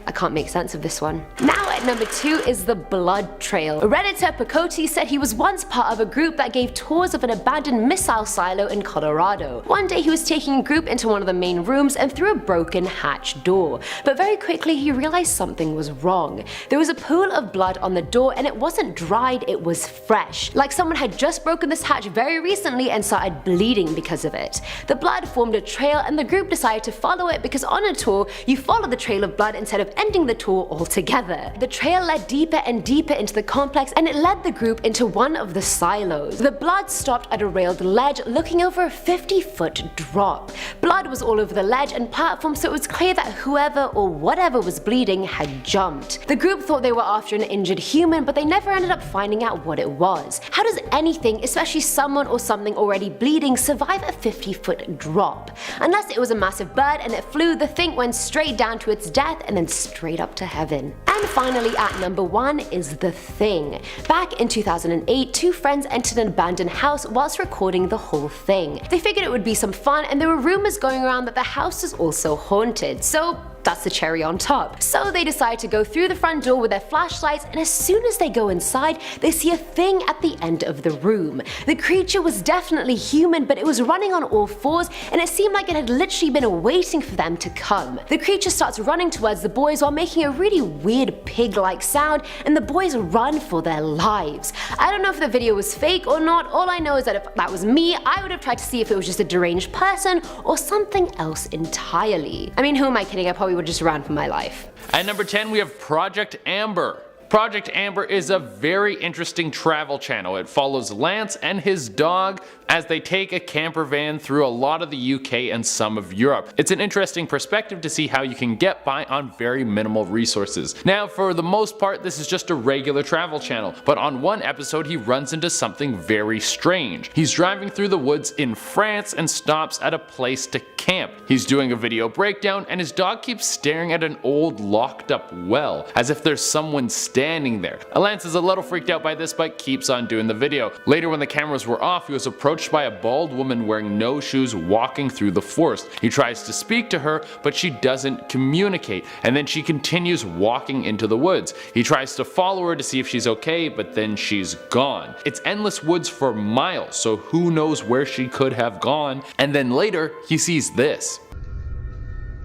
I can't make sense of this one. Now at number 2 is the blood trail. Redditor Picoti said he was once part of a group that gave tours of an abandoned missile silo in Colorado. One day he was taking a group into one of the main rooms and through a broken hatch door, but very quickly he realized something was wrong. There was a pool of blood on the door, and it wasn't dried, it was fresh. Like someone had just broken this hatch very recently and started bleeding because of it. The blood formed a trail, and the group decided to follow it because on a tour you follow the trail of blood instead of ending the tour altogether. The trail led deeper and deeper into the complex, and it led the group into one of the silos. The blood stopped at a railed ledge looking over a 50-foot drop. Blood was all over the ledge and platform, so it was clear that whoever or whatever was bleeding had jumped. The group thought they were after an injured human, but they never ended up finding out what it was. How does anything, especially someone or something already bleeding, survive a 50-foot drop? Unless it was a massive bird and it flew, the thing went straight down to its death and then straight up to heaven. And finally at number 1 is The Thing. Back in 2008, 2 friends entered an abandoned house whilst recording the whole thing. They figured it would be some fun, and there were rumors going around that the house was also haunted, so that's the cherry on top. So they decide to go through the front door with their flashlights, and as soon as they go inside, they see a thing at the end of the room. The creature was definitely human, but it was running on all 4s, and it seemed like it had literally been waiting for them to come. The creature starts running towards the boys while making a really weird pig-like sound, and the boys run for their lives. I don't know if the video was fake or not. All I know is that if that was me, I would have tried to see if it was just a deranged person or something else entirely. I mean, who am I kidding? I probably would just run for my life. At number 10 we have Project Amber. Project Amber is a very interesting travel channel. It follows Lance and his dog as they take a camper van through a lot of the UK and some of Europe. It's an interesting perspective to see how you can get by on very minimal resources. Now, for the most part, this is just a regular travel channel, but on one episode he runs into something very strange. He's driving through the woods in France and stops at a place to camp. He's doing a video breakdown and his dog keeps staring at an old locked up well, as if there's someone standing there. Lance is a little freaked out by this but keeps on doing the video. Later, when the cameras were off, he was approached by a bald woman wearing no shoes walking through the forest. He tries to speak to her, but she doesn't communicate, and then she continues walking into the woods. He tries to follow her to see if she's okay, but then she's gone. It's endless woods for miles, so who knows where she could have gone. And then later, he sees this.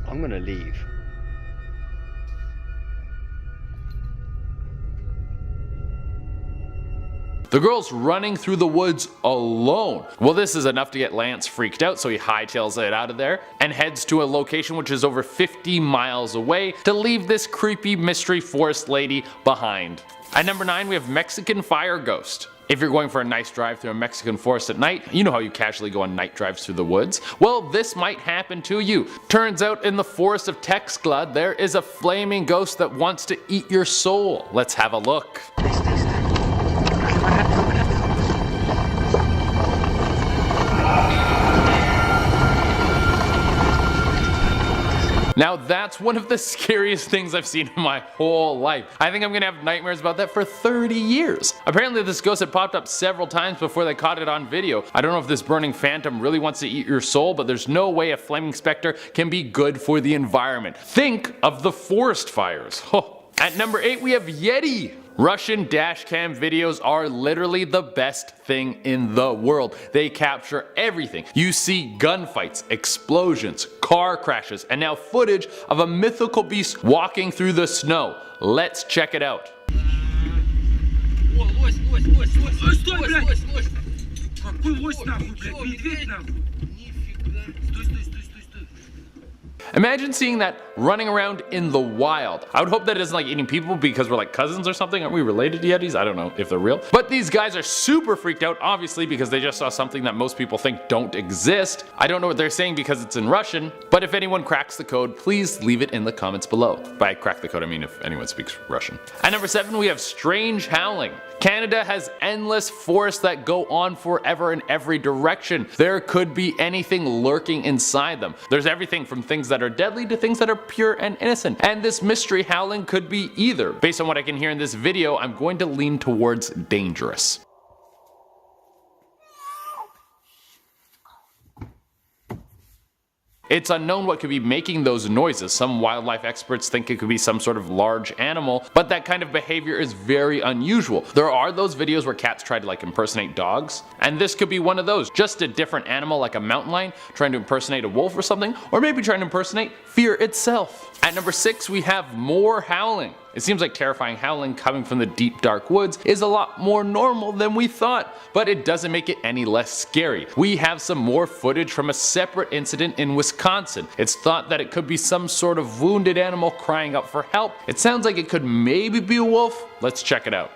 I'm gonna leave. The girl's running through the woods alone. Well, this is enough to get Lance freaked out, so he hightails it out of there and heads to a location which is over 50 miles away to leave this creepy mystery forest lady behind. At number 9, we have Mexican Fire Ghost. If you're going for a nice drive through a Mexican forest at night, you know how you casually go on night drives through the woods? Well, this might happen to you. Turns out in the forest of Texcla, there is a flaming ghost that wants to eat your soul. Let's have a look. Now that's one of the scariest things I've seen in my whole life. I think I'm gonna have nightmares about that for 30 years. Apparently this ghost had popped up several times before they caught it on video. I don't know if this burning phantom really wants to eat your soul, but there's no way a flaming specter can be good for the environment. Think of the forest fires. At number 8, we have Yeti. Russian dashcam videos are literally the best thing in the world. They capture everything. You see gunfights, explosions, car crashes, and now footage of a mythical beast walking through the snow. Let's check it out. Imagine seeing that running around in the wild. I would hope that it isn't like eating people because we're like cousins or something. Aren't we related to Yetis? I don't know if they're real. But these guys are super freaked out, obviously, because they just saw something that most people think don't exist. I don't know what they're saying because it's in Russian, but if anyone cracks the code, please leave it in the comments below. By crack the code, I mean if anyone speaks Russian. At number 7, we have strange howling. Canada has endless forests that go on forever in every direction. There could be anything lurking inside them. There's everything from things that are deadly to things that are pure and innocent. And this mystery howling could be either. Based on what I can hear in this video, I'm going to lean towards dangerous. It's unknown what could be making those noises. Some wildlife experts think it could be some sort of large animal, but that kind of behavior is very unusual. There are those videos where cats try to like impersonate dogs, and this could be one of those. Just a different animal like a mountain lion trying to impersonate a wolf or something, or maybe trying to impersonate fear itself. At number 6, we have more howling. It seems like terrifying howling coming from the deep dark woods is a lot more normal than we thought, but it doesn't make it any less scary. We have some more footage from a separate incident in Wisconsin. It's thought that it could be some sort of wounded animal crying out for help. It sounds like it could maybe be a wolf. Let's check it out.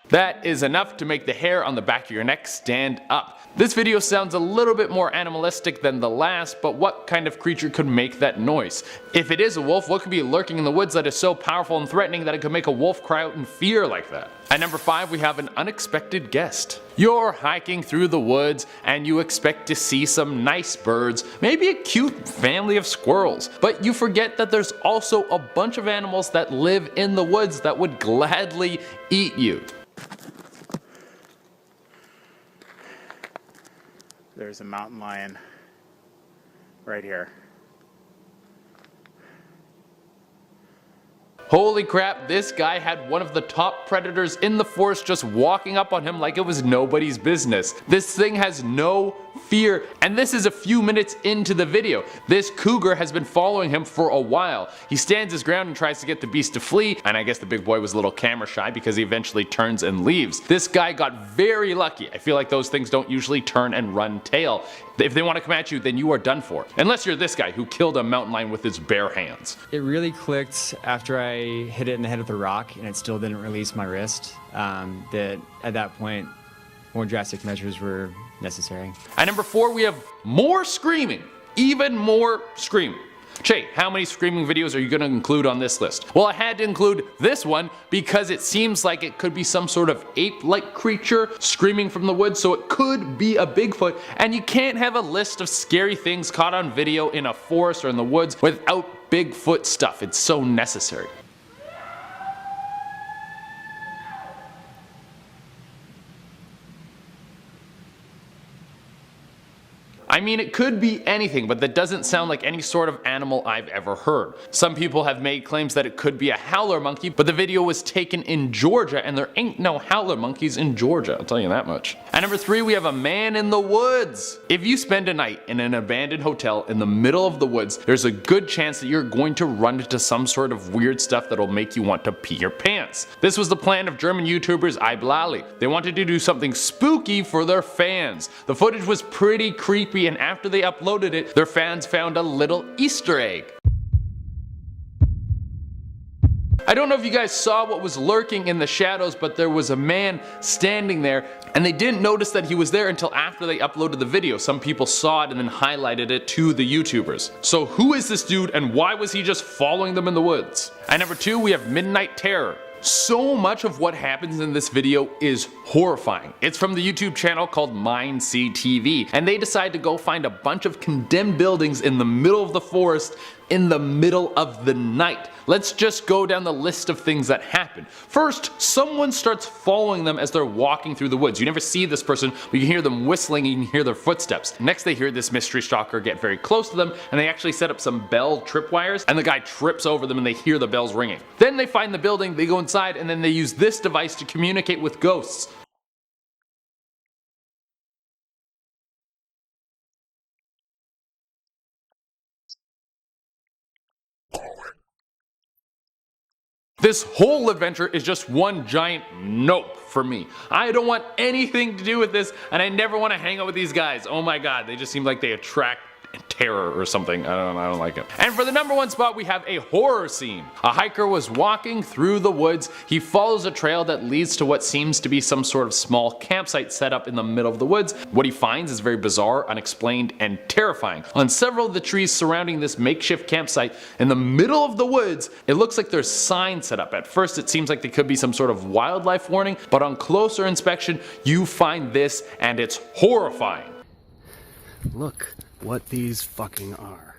That is enough to make the hair on the back of your neck stand up. This video sounds a little bit more animalistic than the last, but what kind of creature could make that noise? If it is a wolf, what could be lurking in the woods that is so powerful and threatening that it could make a wolf cry out in fear like that? At number 5, we have an unexpected guest. You're hiking through the woods and you expect to see some nice birds, maybe a cute family of squirrels, but you forget that there's also a bunch of animals that live in the woods that would gladly eat you. There's a mountain lion right here. Holy crap, this guy had one of the top predators in the forest just walking up on him like it was nobody's business. This thing has no fear, and this is a few minutes into the video. This cougar has been following him for a while. He stands his ground and tries to get the beast to flee, and I guess the big boy was a little camera shy because he eventually turns and leaves. This guy got very lucky. I feel like those things don't usually turn and run tail. If they want to come at you, then you are done for. Unless you're this guy who killed a mountain lion with his bare hands. It really clicked after I hit it in the head with a rock and it still didn't release my wrist. That at that point, more drastic measures were necessary. At number 4, we have more screaming. Even more screaming. Che, how many screaming videos are you going to include on this list? Well, I had to include this one because it seems like it could be some sort of ape-like creature screaming from the woods, so it could be a Bigfoot, and you can't have a list of scary things caught on video in a forest or in the woods without Bigfoot stuff. It's so necessary. I mean, it could be anything, but that doesn't sound like any sort of animal I've ever heard. Some people have made claims that it could be a howler monkey, but the video was taken in Georgia and there ain't no howler monkeys in Georgia, I'll tell you that much. At number 3, we have a man in the woods. If you spend a night in an abandoned hotel in the middle of the woods, there's a good chance that you're going to run into some sort of weird stuff that'll make you want to pee your pants. This was the plan of German YouTubers Iblali. They wanted to do something spooky for their fans. The footage was pretty creepy, and after they uploaded it, their fans found a little Easter egg. I don't know if you guys saw what was lurking in the shadows, but there was a man standing there, and they didn't notice that he was there until after they uploaded the video. Some people saw it and then highlighted it to the YouTubers. So who is this dude and why was he just following them in the woods? At number 2, we have Midnight Terror. So much of what happens in this video is horrifying. It's from the YouTube channel called MindSeeTV, and they decide to go find a bunch of condemned buildings in the middle of the forest in the middle of the night. Let's just go down the list of things that happen. First, someone starts following them as they're walking through the woods. You never see this person, but you hear them whistling and you can hear their footsteps. Next, they hear this mystery stalker get very close to them, and they actually set up some bell tripwires, and the guy trips over them and they hear the bells ringing. Then they find the building, they go inside, and then they use this device to communicate with ghosts. This whole adventure is just one giant nope for me. I don't want anything to do with this, and I never want to hang out with these guys. Oh my god, they just seem like they attract terror or something. I don't like it. And for the number 1 spot, we have a horror scene. A hiker was walking through the woods. He follows a trail that leads to what seems to be some sort of small campsite set up in the middle of the woods. What he finds is very bizarre, unexplained, and terrifying. On several of the trees surrounding this makeshift campsite in the middle of the woods, it looks like there's signs set up. At first, it seems like they could be some sort of wildlife warning, but on closer inspection, you find this, and it's horrifying. Look what these fucking are.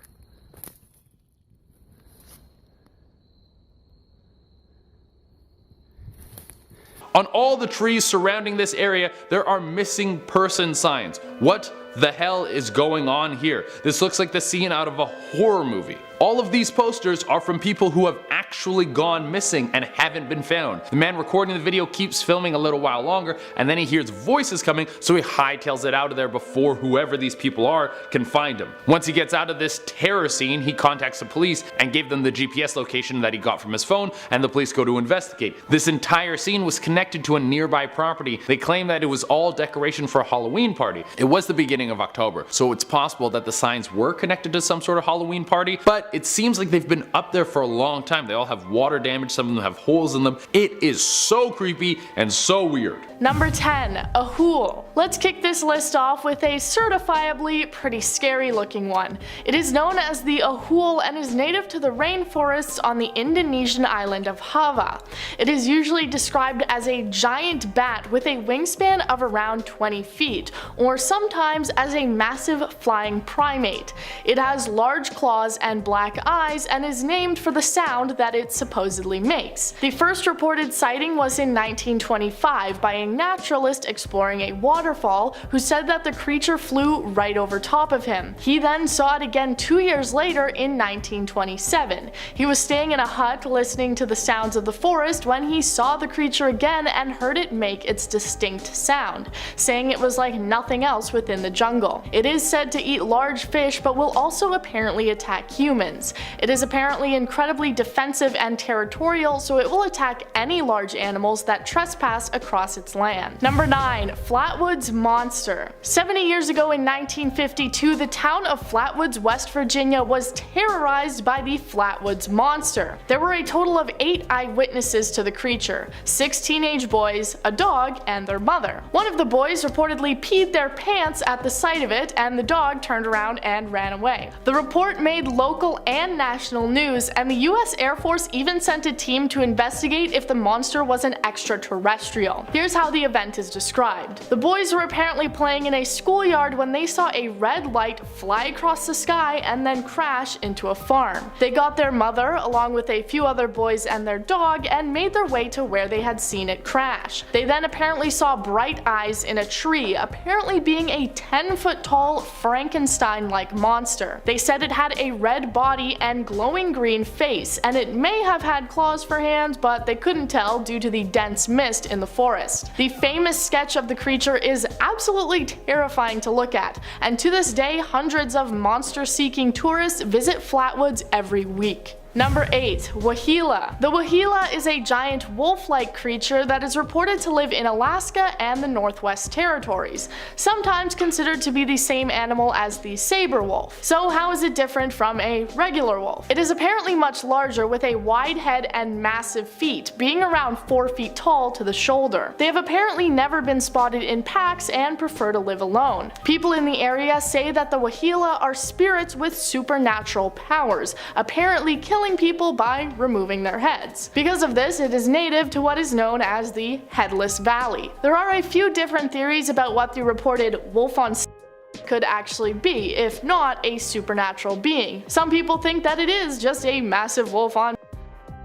On all the trees surrounding this area, there are missing person signs. What the hell is going on here? This looks like the scene out of a horror movie. All of these posters are from people who have actually gone missing and haven't been found. The man recording the video keeps filming a little while longer, and then he hears voices coming, so he hightails it out of there before whoever these people are can find him. Once he gets out of this terror scene, he contacts the police and gave them the GPS location that he got from his phone, and the police go to investigate. This entire scene was connected to a nearby property. They claim that it was all decoration for a Halloween party. It was the beginning of October, so it's possible that the signs were connected to some sort of Halloween party, but it seems like they've been up there for a long time. They all have water damage, some of them have holes in them. It is so creepy and so weird. Number 10, a hool. Let's kick this list off with a certifiably pretty scary looking one. It is known as the ahool and is native to the rainforests on the Indonesian island of Java. It is usually described as a giant bat with a wingspan of around 20 feet, or sometimes as a massive flying primate. It has large claws and black eyes and is named for the sound that that it supposedly makes. The first reported sighting was in 1925 by a naturalist exploring a waterfall who said that the creature flew right over top of him. He then saw it again 2 years later in 1927. He was staying in a hut listening to the sounds of the forest when he saw the creature again and heard it make its distinct sound, saying it was like nothing else within the jungle. It is said to eat large fish but will also apparently attack humans. It is apparently incredibly defensive and territorial, so it will attack any large animals that trespass across its land. Number 9. Flatwoods Monster. 70 years ago in 1952, the town of Flatwoods, West Virginia was terrorized by the Flatwoods Monster. There were a total of 8 eyewitnesses to the creature, 6 teenage boys, a dog, and their mother. One of the boys reportedly peed their pants at the sight of it, and the dog turned around and ran away. The report made local and national news, and the US Air Force even sent a team to investigate if the monster was an extraterrestrial. Here's how the event is described. The boys were apparently playing in a schoolyard when they saw a red light fly across the sky and then crash into a farm. They got their mother, along with a few other boys and their dog, and made their way to where they had seen it crash. They then apparently saw bright eyes in a tree, apparently being a 10-foot tall Frankenstein-like monster. They said it had a red body and glowing green face, and it may have had claws for hands, but they couldn't tell due to the dense mist in the forest. The famous sketch of the creature is absolutely terrifying to look at, and to this day hundreds of monster-seeking tourists visit Flatwoods every week. Number 8. Wahila. The Wahila is a giant wolf-like creature that is reported to live in Alaska and the Northwest Territories, sometimes considered to be the same animal as the saber wolf. So how is it different from a regular wolf? It is apparently much larger, with a wide head and massive feet, being around 4 feet tall to the shoulder. They have apparently never been spotted in packs and prefer to live alone. People in the area say that the Wahila are spirits with supernatural powers, apparently killing people by removing their heads. Because of this, it is native to what is known as the Headless Valley. There are a few different theories about what the reported wolf on could actually be, if not a supernatural being. Some people think that it is just a massive wolf on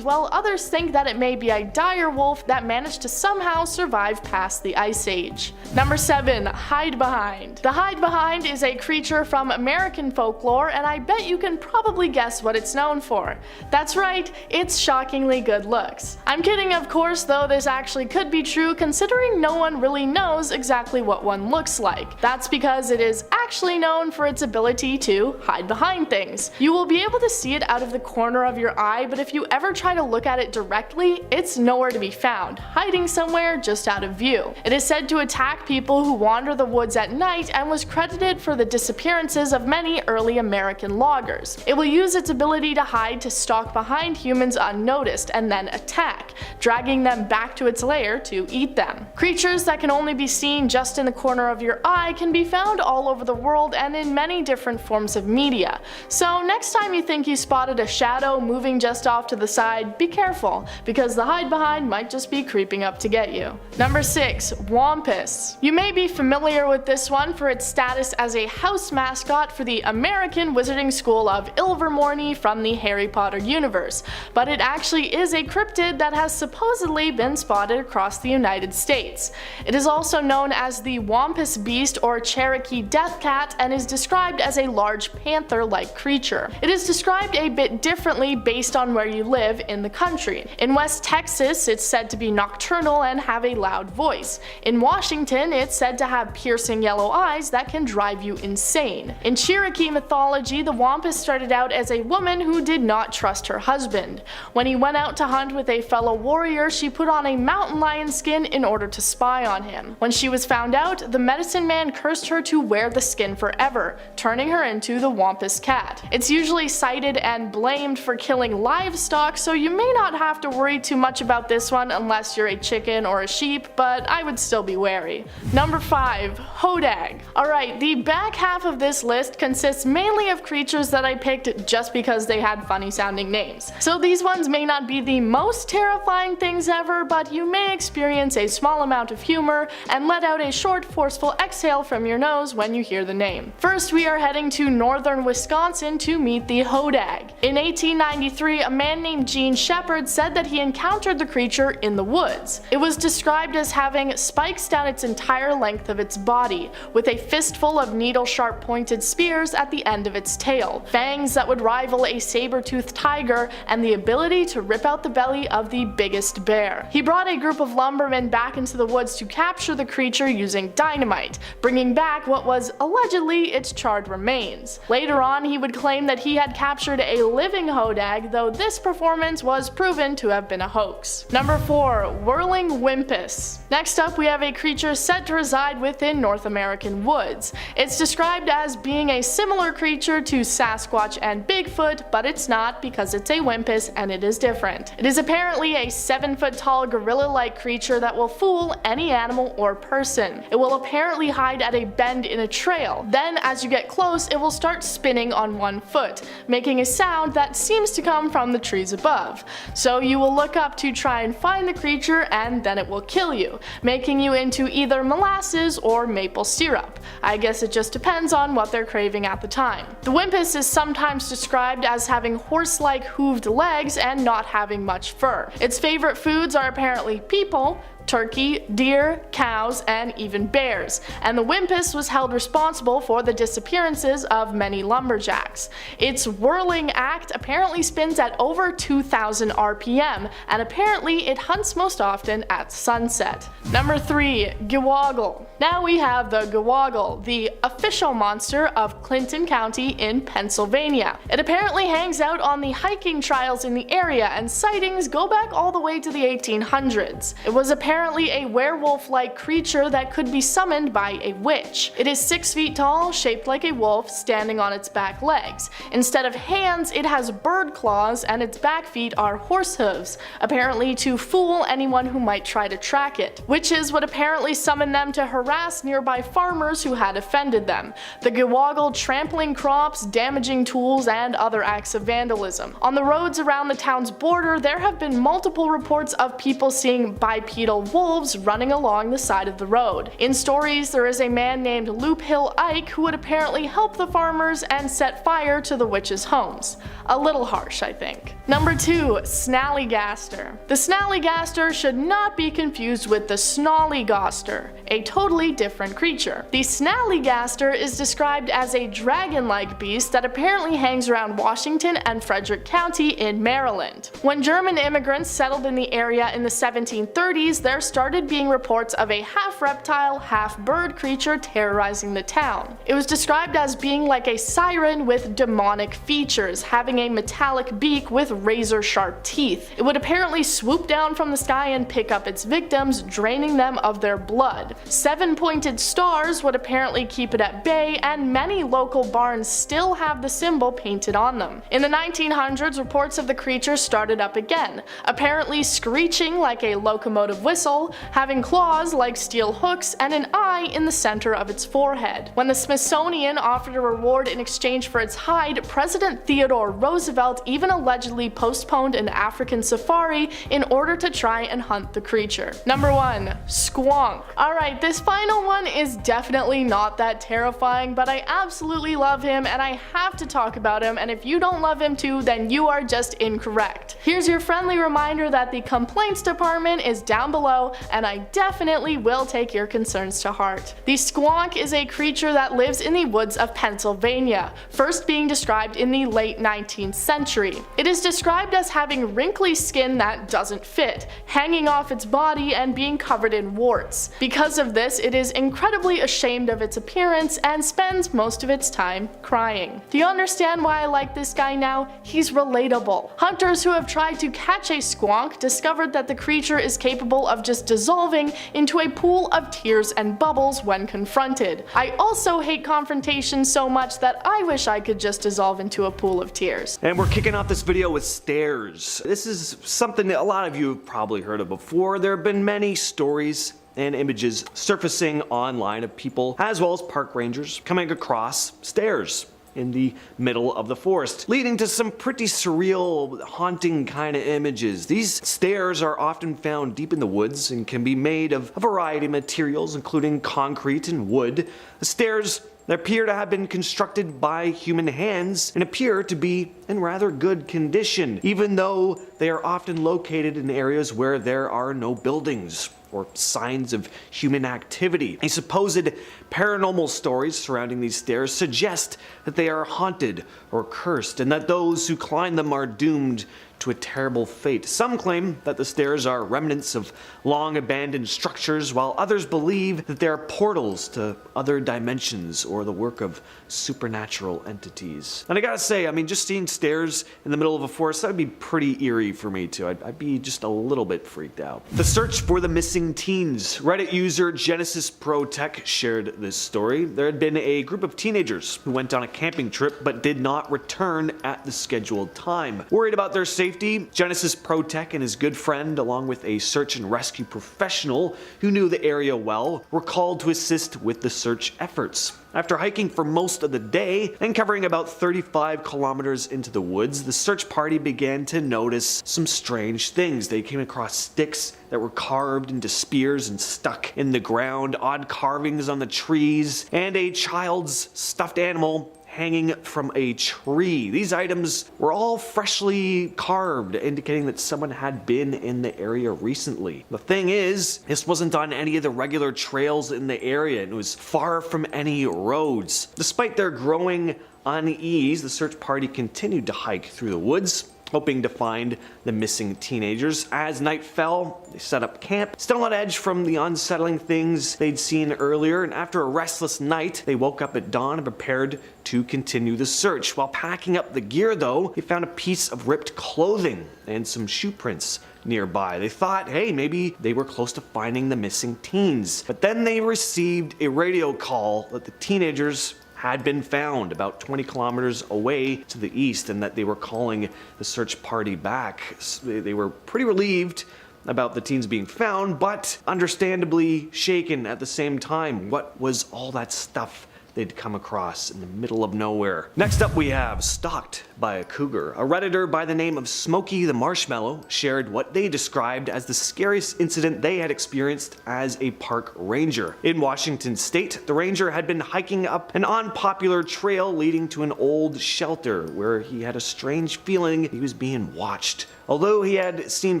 while others think that it may be a dire wolf that managed to somehow survive past the Ice Age. Number 7. Hide Behind. The Hide Behind is a creature from American folklore, and I bet you can probably guess what it's known for. That's right, it's shockingly good looks. I'm kidding, of course, though this actually could be true considering no one really knows exactly what one looks like. That's because it is actually known for its ability to hide behind things. You will be able to see it out of the corner of your eye, but if you ever try to look at it directly, it's nowhere to be found, hiding somewhere just out of view. It is said to attack people who wander the woods at night and was credited for the disappearances of many early American loggers. It will use its ability to hide to stalk behind humans unnoticed and then attack, dragging them back to its lair to eat them. Creatures that can only be seen just in the corner of your eye can be found all over the world and in many different forms of media. So next time you think you spotted a shadow moving just off to the side, be careful, because the hide behind might just be creeping up to get you. Number 6. Wampus. You may be familiar with this one for its status as a house mascot for the American Wizarding School of Ilvermorny from the Harry Potter universe, but it actually is a cryptid that has supposedly been spotted across the United States. It is also known as the Wampus Beast or Cherokee Death Cat and is described as a large panther-like creature. It is described a bit differently based on where you live in the country. In West Texas, it's said to be nocturnal and have a loud voice. In Washington, it's said to have piercing yellow eyes that can drive you insane. In Cherokee mythology, the Wampus started out as a woman who did not trust her husband. When he went out to hunt with a fellow warrior, she put on a mountain lion skin in order to spy on him. When she was found out, the medicine man cursed her to wear the skin forever, turning her into the Wampus cat. It's usually cited and blamed for killing livestock, so you may not have to worry too much about this one unless you're a chicken or a sheep, but I would still be wary. Number 5. Hodag. Alright, the back half of this list consists mainly of creatures that I picked just because they had funny sounding names. So these ones may not be the most terrifying things ever, but you may experience a small amount of humor and let out a short, forceful exhale from your nose when you hear the name. First, we are heading to northern Wisconsin to meet the hodag. In 1893, a man named Gene Shepard said that he encountered the creature in the woods. It was described as having spikes down its entire length of its body, with a fistful of needle-sharp pointed spears at the end of its tail, fangs that would rival a saber-toothed tiger, and the ability to rip out the belly of the biggest bear. He brought a group of lumbermen back into the woods to capture the creature using dynamite, bringing back what was allegedly its charred remains. Later on, he would claim that he had captured a living hodag, though this performance was proven to have been a hoax. Number 4. Whirling Whimpus. Next up, we have a creature said to reside within North American woods. It's described as being a similar creature to Sasquatch and Bigfoot, but it's not because it's a Whimpus and it is different. It is apparently a 7-foot-tall gorilla-like creature that will fool any animal or person. It will apparently hide at a bend in a trail. Then, as you get close, it will start spinning on one foot, making a sound that seems to come from the trees above. So you will look up to try and find the creature, and then it will kill you, making you into either molasses or maple syrup. I guess it just depends on what they're craving at the time. The Whimpus is sometimes described as having horse-like hooved legs and not having much fur. Its favorite foods are apparently people, turkey, deer, cows, and even bears, and the Whimpus was held responsible for the disappearances of many lumberjacks. Its whirling act apparently spins at over 2,000 RPM, and apparently it hunts most often at sunset. Number 3. Gewoggle. Now we have the Gewoggle, the official monster of Clinton County in Pennsylvania. It apparently hangs out on the hiking trails in the area, and sightings go back all the way to the 1800s. It was apparently a werewolf-like creature that could be summoned by a witch. It is 6 feet tall, shaped like a wolf, standing on its back legs. Instead of hands, it has bird claws, and its back feet are horse hooves, apparently to fool anyone who might try to track it. Witches would apparently summon them to harass nearby farmers who had offended them, the Gewoggle trampling crops, damaging tools, and other acts of vandalism. On the roads around the town's border, there have been multiple reports of people seeing bipedal wolves running along the side of the road. In stories, there is a man named Loop Hill Ike who would apparently help the farmers and set fire to the witches' homes. A little harsh, I think. Number 2. Snallygaster. The Snallygaster should not be confused with the Snollygoster, a totally different creature. The Snallygaster is described as a dragon-like beast that apparently hangs around Washington and Frederick County in Maryland. When German immigrants settled in the area in the 1730s, there started being reports of a half-reptile, half-bird creature terrorizing the town. It was described as being like a siren with demonic features, having a metallic beak with razor-sharp teeth. It would apparently swoop down from the sky and pick up its victims, draining them of their blood. 7-pointed stars would apparently keep it at bay, and many local barns still have the symbol painted on them. In the 1900s, reports of the creature started up again, apparently screeching like a locomotive whistle, having claws like steel hooks, and an eye in the center of its forehead. When the Smithsonian offered a reward in exchange for its hide, President Theodore Roosevelt even allegedly postponed an African safari in order to try and hunt the creature. Number 1. Squonk. Alright, this final one is definitely not that terrifying, but I absolutely love him and I have to talk about him, and if you don't love him too, then you are just incorrect. Here's your friendly reminder that the complaints department is down below, and I definitely will take your concerns to heart. The squonk is a creature that lives in the woods of Pennsylvania, first being described in the late 19th century. It is described as having wrinkly skin that doesn't fit, hanging off its body and being covered in warts. Because of this, it is incredibly ashamed of its appearance and spends most of its time crying. Do you understand why I like this guy now? He's relatable. Hunters who have tried to catch a squonk discovered that the creature is capable of just dissolving into a pool of tears and bubbles when confronted. I also hate confrontation so much that I wish I could just dissolve into a pool of tears. And we're kicking off this video with stairs. This is something that a lot of you have probably heard of before. There have been many stories and images surfacing online of people, as well as park rangers, coming across stairs in the middle of the forest, leading to some pretty surreal, haunting kind of images. These stairs are often found deep in the woods and can be made of a variety of materials, including concrete and wood. The stairs They appear to have been constructed by human hands and appear to be in rather good condition, even though they are often located in areas where there are no buildings or signs of human activity. A supposed paranormal stories surrounding these stairs suggest that they are haunted or cursed, and that those who climb them are doomed to a terrible fate. Some claim that the stairs are remnants of long abandoned structures, while others believe that they are portals to other dimensions or the work of supernatural entities. And I gotta say, I mean, just seeing stairs in the middle of a forest, that would be pretty eerie for me too. I'd be just a little bit freaked out. The search for the missing teens. Reddit user Genesis Pro Tech shared this story. There had been a group of teenagers who went on a camping trip but did not return at the scheduled time. Worried about their safety, Genesis Pro Tech and his good friend, along with a search and rescue professional who knew the area well, were called to assist with the search efforts. After hiking for most of the day and covering about 35 kilometers into the woods, the search party began to notice some strange things. They came across sticks that were carved into spears and stuck in the ground, odd carvings on the trees, and a child's stuffed animal hanging from a tree. These items were all freshly carved, indicating that someone had been in the area recently. The thing is, this wasn't on any of the regular trails in the area, and it was far from any roads. Despite their growing unease, the search party continued to hike through the woods, hoping to find the missing teenagers. As night fell, they set up camp, still on edge from the unsettling things they'd seen earlier, and after a restless night, they woke up at dawn and prepared to continue the search. While packing up the gear though, they found a piece of ripped clothing and some shoe prints nearby. They thought, hey, maybe they were close to finding the missing teens. But then they received a radio call that the teenagers had been found about 20 kilometers away to the east, and that they were calling the search party back. They were pretty relieved about the teens being found, but understandably shaken at the same time. What was all that stuff they'd come across in the middle of nowhere? Next up we have Stalked by a Cougar. A Redditor by the name of Smokey the Marshmallow shared what they described as the scariest incident they had experienced as a park ranger. In Washington state, the ranger had been hiking up an unpopular trail leading to an old shelter where he had a strange feeling he was being watched. Although he had seen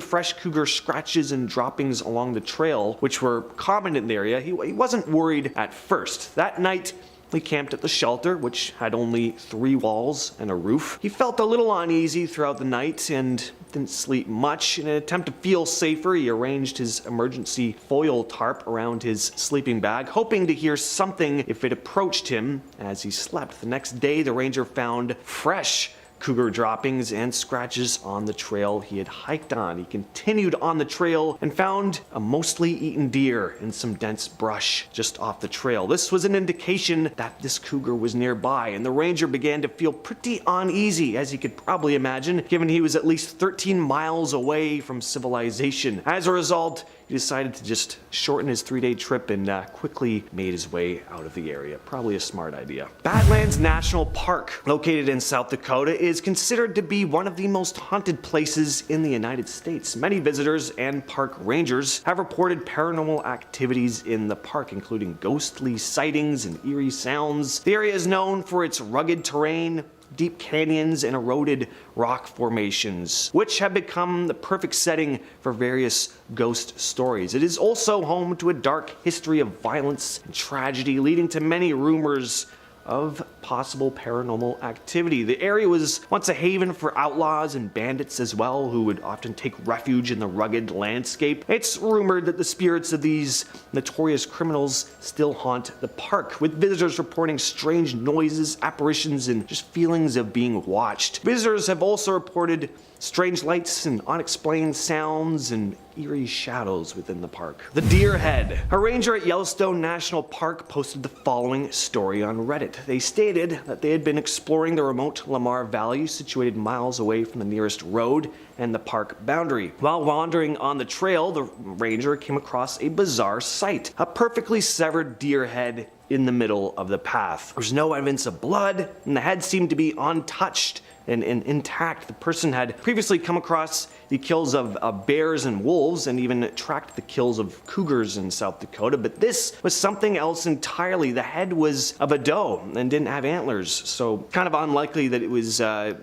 fresh cougar scratches and droppings along the trail, which were common in the area, he wasn't worried at first. That night, he camped at the shelter, which had only 3 walls and a roof. He felt a little uneasy throughout the night and didn't sleep much. In an attempt to feel safer, he arranged his emergency foil tarp around his sleeping bag, hoping to hear something if it approached him as he slept. The next day, the ranger found fresh cougar droppings and scratches on the trail he had hiked on. He continued on the trail and found a mostly eaten deer and some dense brush just off the trail. This was an indication that this cougar was nearby, and the ranger began to feel pretty uneasy, as you could probably imagine, given he was at least 13 miles away from civilization. As a result, he decided to just shorten his 3-day trip and quickly made his way out of the area. Probably a smart idea. Badlands National Park, located in South Dakota, is considered to be one of the most haunted places in the United States. Many visitors and park rangers have reported paranormal activities in the park, including ghostly sightings and eerie sounds. The area is known for its rugged terrain, deep canyons, and eroded rock formations, which have become the perfect setting for various ghost stories. It is also home to a dark history of violence and tragedy, leading to many rumors of possible paranormal activity. The area was once a haven for outlaws and bandits as well, who would often take refuge in the rugged landscape. It's rumored that the spirits of these notorious criminals still haunt the park, with visitors reporting strange noises, apparitions, and just feelings of being watched. Visitors have also reported strange lights and unexplained sounds and eerie shadows within the park. The Deer Head. A ranger at Yellowstone National Park posted the following story on Reddit. They stated that they had been exploring the remote Lamar Valley, situated miles away from the nearest road and the park boundary. While wandering on the trail, the ranger came across a bizarre sight: a perfectly severed deer head in the middle of the path. There was no evidence of blood, and the head seemed to be untouched and intact. The person had previously come across the kills of bears and wolves and even tracked the kills of cougars in South Dakota, but this was something else entirely. The head was of a doe and didn't have antlers, so kind of unlikely that it was a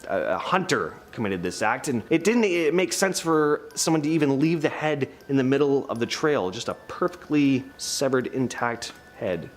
hunter committed this act, and it didn't make sense for someone to even leave the head in the middle of the trail. Just a perfectly severed, intact head.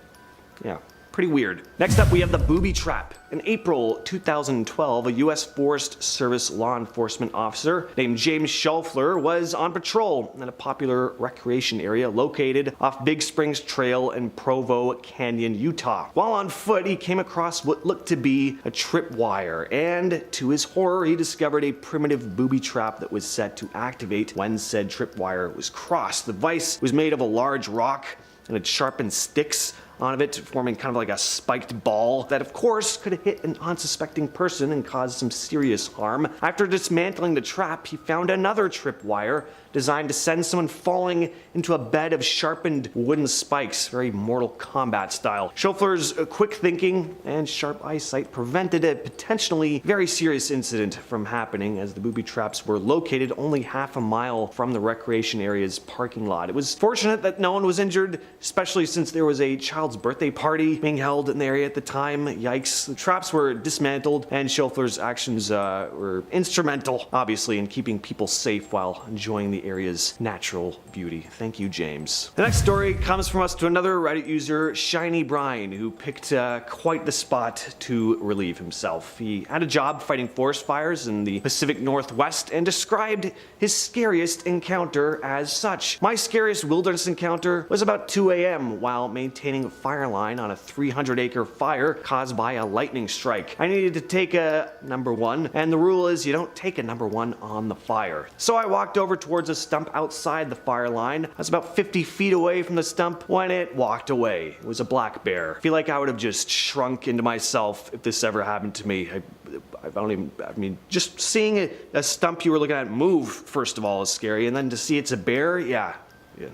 Yeah. Pretty weird. Next up, we have the booby trap. In April 2012, a U.S. Forest Service law enforcement officer named James Schaufler was on patrol in a popular recreation area located off Big Springs Trail in Provo Canyon, Utah. While on foot, he came across what looked to be a tripwire, and to his horror, he discovered a primitive booby trap that was set to activate when said tripwire was crossed. The vise was made of a large rock and had sharpened sticks on it, forming kind of like a spiked ball that of course could have hit an unsuspecting person and caused some serious harm. After dismantling the trap, he found another tripwire designed to send someone falling into a bed of sharpened wooden spikes, very Mortal Kombat style. Schaufler's quick thinking and sharp eyesight prevented a potentially very serious incident from happening, as the booby traps were located only half a mile from the recreation area's parking lot. It was fortunate that no one was injured, especially since there was a child's birthday party being held in the area at the time. Yikes. The traps were dismantled, and Schaufler's actions were instrumental, obviously, in keeping people safe while enjoying the area's natural beauty. Thank you, James. The next story comes from us to another Reddit user, Shiny Brian, who picked quite the spot to relieve himself. He had a job fighting forest fires in the Pacific Northwest and described his scariest encounter as such. My scariest wilderness encounter was about 2 a.m. while maintaining a fire line on a 300-acre fire caused by a lightning strike. I needed to take a number one, and the rule is you don't take a number one on the fire. So I walked over towards a stump outside the fire line. I was about 50 feet away from the stump when it walked away. It was a black bear. I feel like I would have just shrunk into myself if this ever happened to me. I mean, just seeing a stump you were looking at move, first of all, is scary, and then to see it's a bear, yeah,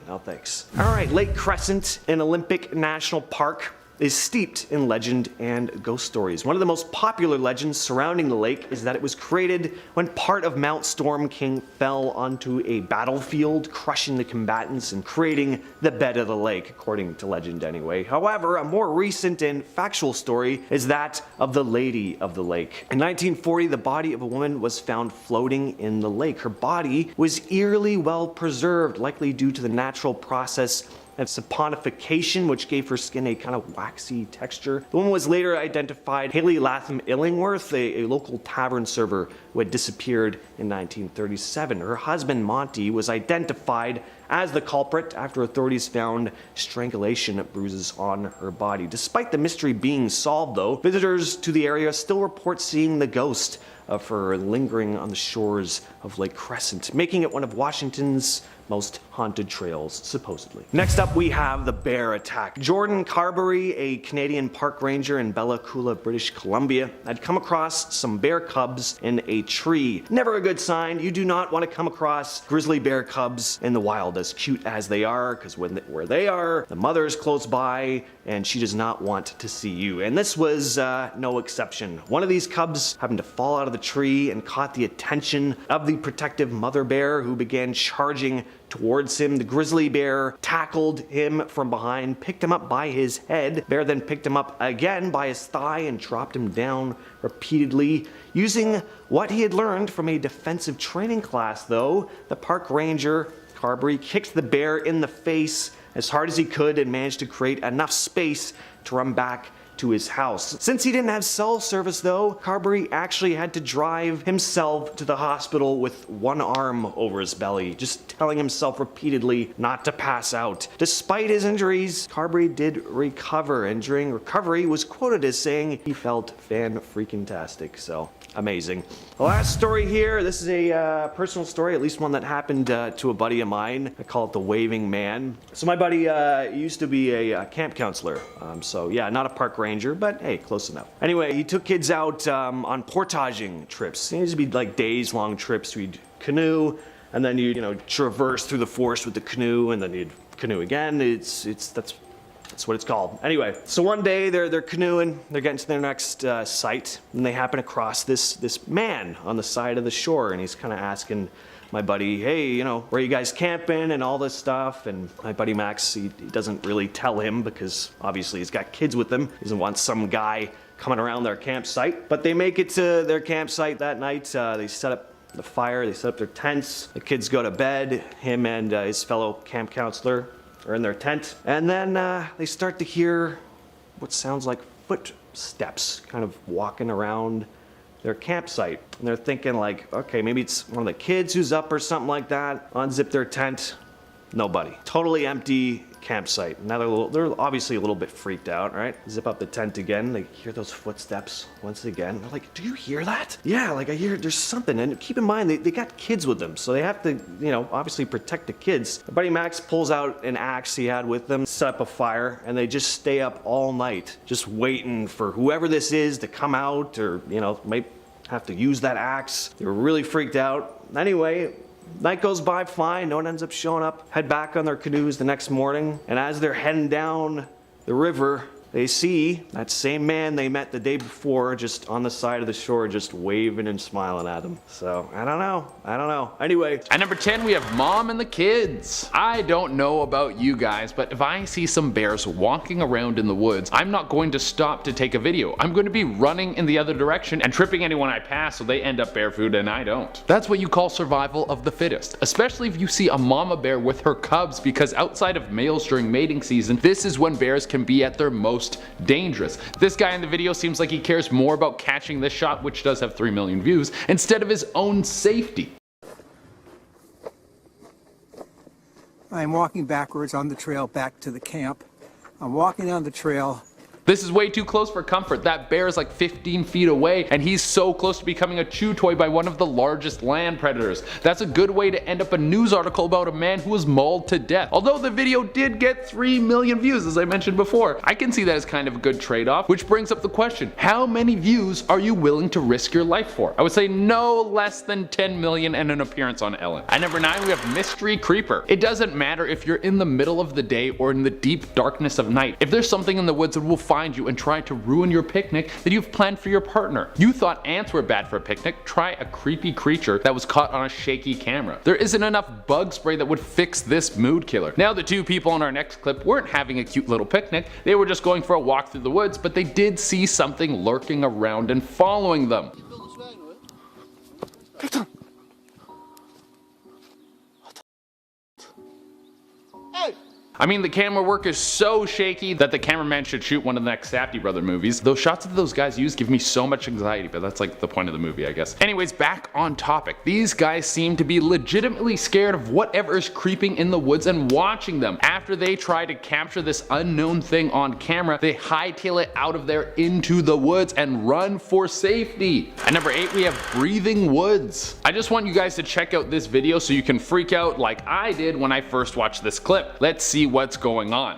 no thanks. All right, Lake Crescent in Olympic National Park is steeped in legend and ghost stories. One of the most popular legends surrounding the lake is that it was created when part of Mount Storm King fell onto a battlefield, crushing the combatants and creating the bed of the lake, according to legend anyway. However, a more recent and factual story is that of the Lady of the Lake. In 1940, the body of a woman was found floating in the lake. Her body was eerily well preserved, likely due to the natural process of saponification, which gave her skin a kind of waxy texture. The woman was later identified Haley Latham Illingworth, a local tavern server who had disappeared in 1937. Her husband, Monty, was identified as the culprit after authorities found strangulation bruises on her body. Despite the mystery being solved, though, visitors to the area still report seeing the ghost of her lingering on the shores of Lake Crescent, making it one of Washington's most haunted trails, supposedly. Next up, we have the bear attack. Jordan Carberry, a Canadian park ranger in Bella Coola, British Columbia, had come across some bear cubs in a tree. Never a good sign. You do not want to come across grizzly bear cubs in the wild, as cute as they are, because where they are, the mother is close by, and she does not want to see you. And this was no exception. One of these cubs happened to fall out of the tree and caught the attention of the protective mother bear, who began charging towards him. The grizzly bear tackled him from behind, picked him up by his head. Bear then picked him up again by his thigh and dropped him down repeatedly. Using what he had learned from a defensive training class, though, the park ranger, Carberry, kicked the bear in the face as hard as he could and managed to create enough space to run back to his house. Since he didn't have cell service, though, Carberry actually had to drive himself to the hospital with one arm over his belly, just telling himself repeatedly not to pass out. Despite his injuries, Carberry did recover, and during recovery was quoted as saying he felt fan-freaking-tastic. So, amazing. The last story here, this is a personal story, at least one that happened to a buddy of mine. I call it the Waving Man. So my buddy used to be a camp counselor. So yeah, not a park ranger, but hey, close enough. Anyway, he took kids out on portaging trips. It used to be like days-long trips. We'd canoe, and then you'd traverse through the forest with the canoe, and then you'd canoe again. That's That's what it's called. Anyway, so one day they're canoeing, they're getting to their next site, and they happen across this man on the side of the shore, and he's kind of asking my buddy, hey, you know, where are you guys camping and all this stuff? And my buddy Max, he doesn't really tell him because obviously he's got kids with him. He doesn't want some guy coming around their campsite. But they make it to their campsite that night. They set up the fire, they set up their tents. The kids go to bed. Him and his fellow camp counselor are in their tent. And then they start to hear what sounds like footsteps kind of walking around their campsite. And they're thinking like, okay, maybe it's one of the kids who's up or something like that. Unzip their tent, nobody. Totally empty campsite. Now they're obviously a little bit freaked out, right? Zip up the tent again, they hear those footsteps once again. They're like, do you hear that? Yeah, like I hear there's something. And keep in mind, they got kids with them, so they have to, you know, obviously protect the kids. My buddy Max pulls out an axe he had with them, set up a fire, and they just stay up all night, just waiting for whoever this is to come out, or, you know, might have to use that axe. They were really freaked out. Anyway, night goes by fine, no one ends up showing up. Head back on their canoes the next morning, and as they're heading down the river, they see that same man they met the day before just on the side of the shore, just waving and smiling at them. So, I don't know. Anyway. At number 10, we have Mom and the Kids. I don't know about you guys, but if I see some bears walking around in the woods, I'm not going to stop to take a video. I'm going to be running in the other direction and tripping anyone I pass so they end up barefoot and I don't. That's what you call survival of the fittest, especially if you see a mama bear with her cubs, because outside of males during mating season, this is when bears can be at their most dangerous. This guy in the video seems like he cares more about catching this shot, which does have 3 million views, instead of his own safety. I'm walking backwards on the trail back to the camp. I'm walking down the trail. This is way too close for comfort. That bear is like 15 feet away, and he's so close to becoming a chew toy by one of the largest land predators. That's a good way to end up a news article about a man who was mauled to death. Although the video did get 3 million views, as I mentioned before, I can see that as kind of a good trade-off, which brings up the question, how many views are you willing to risk your life for? I would say no less than 10 million and an appearance on Ellen. At number 9, we have Mystery Creeper. It doesn't matter if you're in the middle of the day or in the deep darkness of night. If there's something in the woods that will find you and try to ruin your picnic that you've planned for your partner. You thought ants were bad for a picnic, try a creepy creature that was caught on a shaky camera. There isn't enough bug spray that would fix this mood killer. Now the two people in our next clip weren't having a cute little picnic, they were just going for a walk through the woods, but they did see something lurking around and following them. I mean, the camera work is so shaky that the cameraman should shoot one of the next Safdie Brother movies. Those shots that those guys use give me so much anxiety, but that's like the point of the movie, I guess. Anyways, back on topic. These guys seem to be legitimately scared of whatever is creeping in the woods and watching them. After they try to capture this unknown thing on camera, they hightail it out of there into the woods and run for safety. At number 8, we have Breathing Woods. I just want you guys to check out this video so you can freak out like I did when I first watched this clip. Let's see what's going on.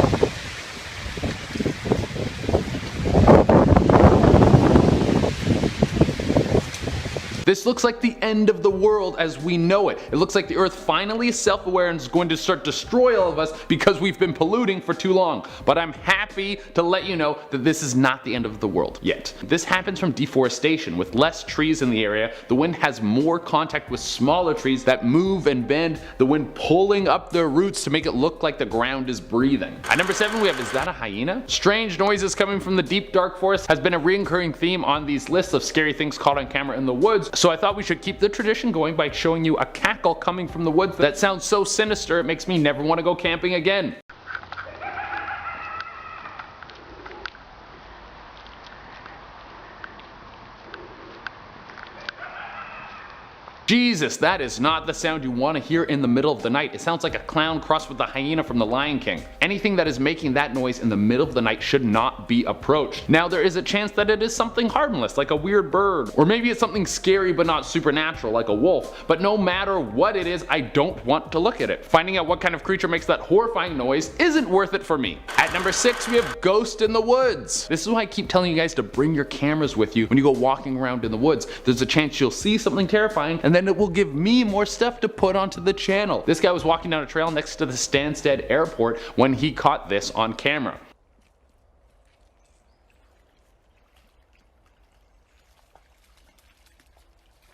This looks like the end of the world as we know it. It looks like the earth finally is self-aware and is going to start to destroy all of us because we've been polluting for too long. But I'm happy to let you know that this is not the end of the world yet. This happens from deforestation. With less trees in the area, the wind has more contact with smaller trees that move and bend, the wind pulling up their roots to make it look like the ground is breathing. At number 7, we have, is that a hyena? Strange noises coming from the deep dark forest has been a recurring theme on these lists of scary things caught on camera in the woods. So I thought we should keep the tradition going by showing you a cackle coming from the woods that sounds so sinister it makes me never want to go camping again. Jesus, that is not the sound you want to hear in the middle of the night. It sounds like a clown crossed with the hyena from The Lion King. Anything that is making that noise in the middle of the night should not be approached. Now there is a chance that it is something harmless, like a weird bird, or maybe it's something scary but not supernatural, like a wolf. But no matter what it is, I don't want to look at it. Finding out what kind of creature makes that horrifying noise isn't worth it for me. At number 6, we have Ghost in the Woods. This is why I keep telling you guys to bring your cameras with you when you go walking around in the woods. There's a chance you'll see something terrifying, and then it will give me more stuff to put onto the channel. This guy was walking down a trail next to the Stansted airport when he caught this on camera.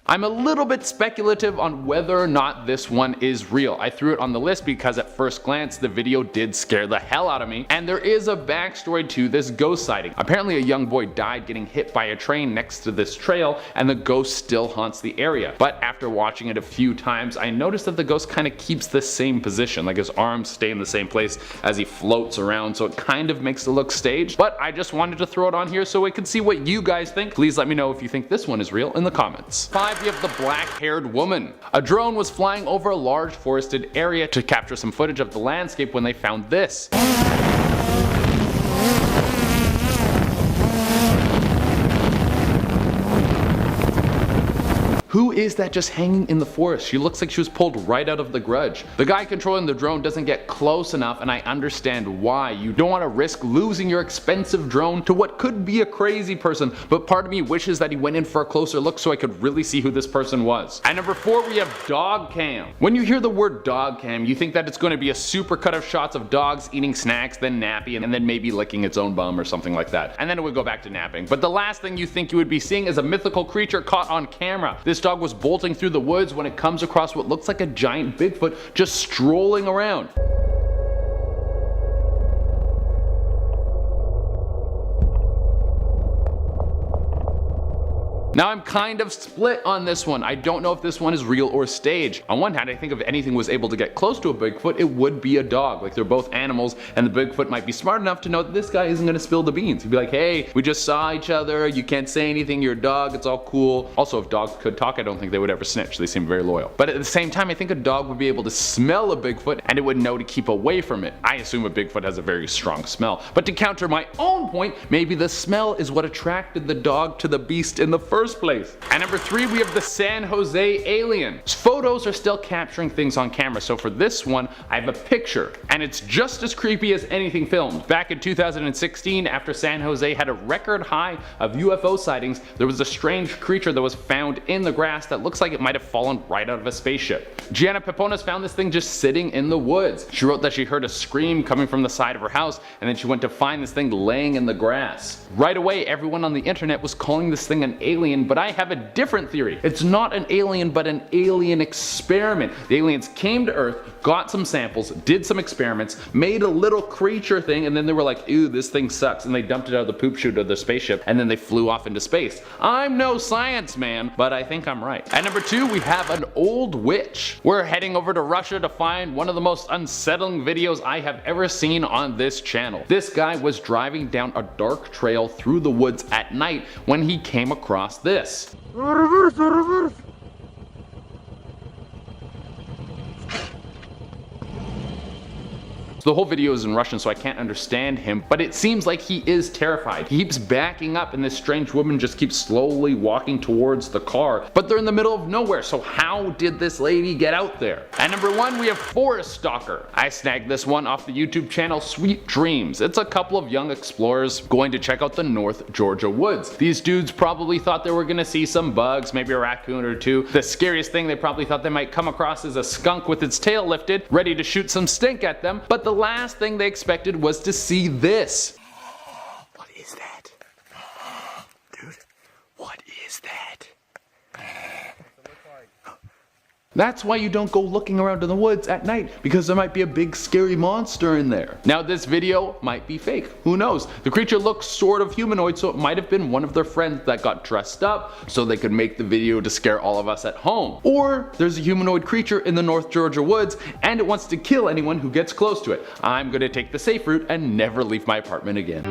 I'm a little bit speculative on whether or not this one is real. I threw it on the list because at first glance the video did scare the hell out of me, and there is a backstory to this ghost sighting. Apparently a young boy died getting hit by a train next to this trail, and the ghost still haunts the area. But after watching it a few times, I noticed that the ghost kind of keeps the same position, like his arms stay in the same place as he floats around, so it kind of makes it look staged. But I just wanted to throw it on here so we could see what you guys think. Please let me know if you think this one is real in the comments. 5, we have the black-haired woman. A drone was flying over a large forested area to capture some footage of the landscape when they found this. Who is that just hanging in the forest? She looks like she was pulled right out of The Grudge. The guy controlling the drone doesn't get close enough, and I understand why. You don't want to risk losing your expensive drone to what could be a crazy person, but part of me wishes that he went in for a closer look so I could really see who this person was. At number 4, we have dog cam. When you hear the word dog cam, you think that it's going to be a super cut of shots of dogs eating snacks, then napping, and then maybe licking its own bum or something like that. And then it would go back to napping. But the last thing you think you would be seeing is a mythical creature caught on camera. This dog was bolting through the woods when it comes across what looks like a giant Bigfoot just strolling around. Now I'm kind of split on this one. I don't know if this one is real or staged. On one hand, I think if anything was able to get close to a Bigfoot, it would be a dog. Like, they're both animals, and the Bigfoot might be smart enough to know that this guy isn't gonna spill the beans. He'd be like, hey, we just saw each other, you can't say anything, you're a dog, it's all cool. Also, if dogs could talk, I don't think they would ever snitch. They seem very loyal. But at the same time, I think a dog would be able to smell a Bigfoot, and it would know to keep away from it. I assume a Bigfoot has a very strong smell. But to counter my own point, maybe the smell is what attracted the dog to the beast in the first place. At number 3, we have the San Jose alien. Photos are still capturing things on camera, so for this one, I have a picture, and it's just as creepy as anything filmed. Back in 2016, after San Jose had a record high of UFO sightings, there was a strange creature that was found in the grass that looks like it might have fallen right out of a spaceship. Gianna Peponas found this thing just sitting in the woods. She wrote that she heard a scream coming from the side of her house, and then she went to find this thing laying in the grass. Right away, everyone on the internet was calling this thing an alien, but I have a different theory. It's not an alien, but an alien experiment. The aliens came to Earth, got some samples, did some experiments, made a little creature thing, and then they were like, ew, this thing sucks, and they dumped it out of the poop chute of the spaceship, and then they flew off into space. I'm no science man, but I think I'm right. At number 2, we have an old witch. We're heading over to Russia to find one of the most unsettling videos I have ever seen on this channel. This guy was driving down a dark trail through the woods at night when he came across this. The whole video is in Russian, so I can't understand him, but it seems like he is terrified. He keeps backing up, and this strange woman just keeps slowly walking towards the car, but they're in the middle of nowhere, so how did this lady get out there? At number 1, we have Forest Stalker. I snagged this one off the YouTube channel Sweet Dreams. It's a couple of young explorers going to check out the North Georgia woods. These dudes probably thought they were gonna see some bugs, maybe a raccoon or two. The scariest thing they probably thought they might come across is a skunk with its tail lifted, ready to shoot some stink at them, but the last thing they expected was to see this. What is that? Dude, what is that? That's why you don't go looking around in the woods at night, because there might be a big scary monster in there. Now this video might be fake, who knows? The creature looks sort of humanoid, so it might have been one of their friends that got dressed up so they could make the video to scare all of us at home. Or there's a humanoid creature in the North Georgia woods and it wants to kill anyone who gets close to it. I'm gonna take the safe route and never leave my apartment again.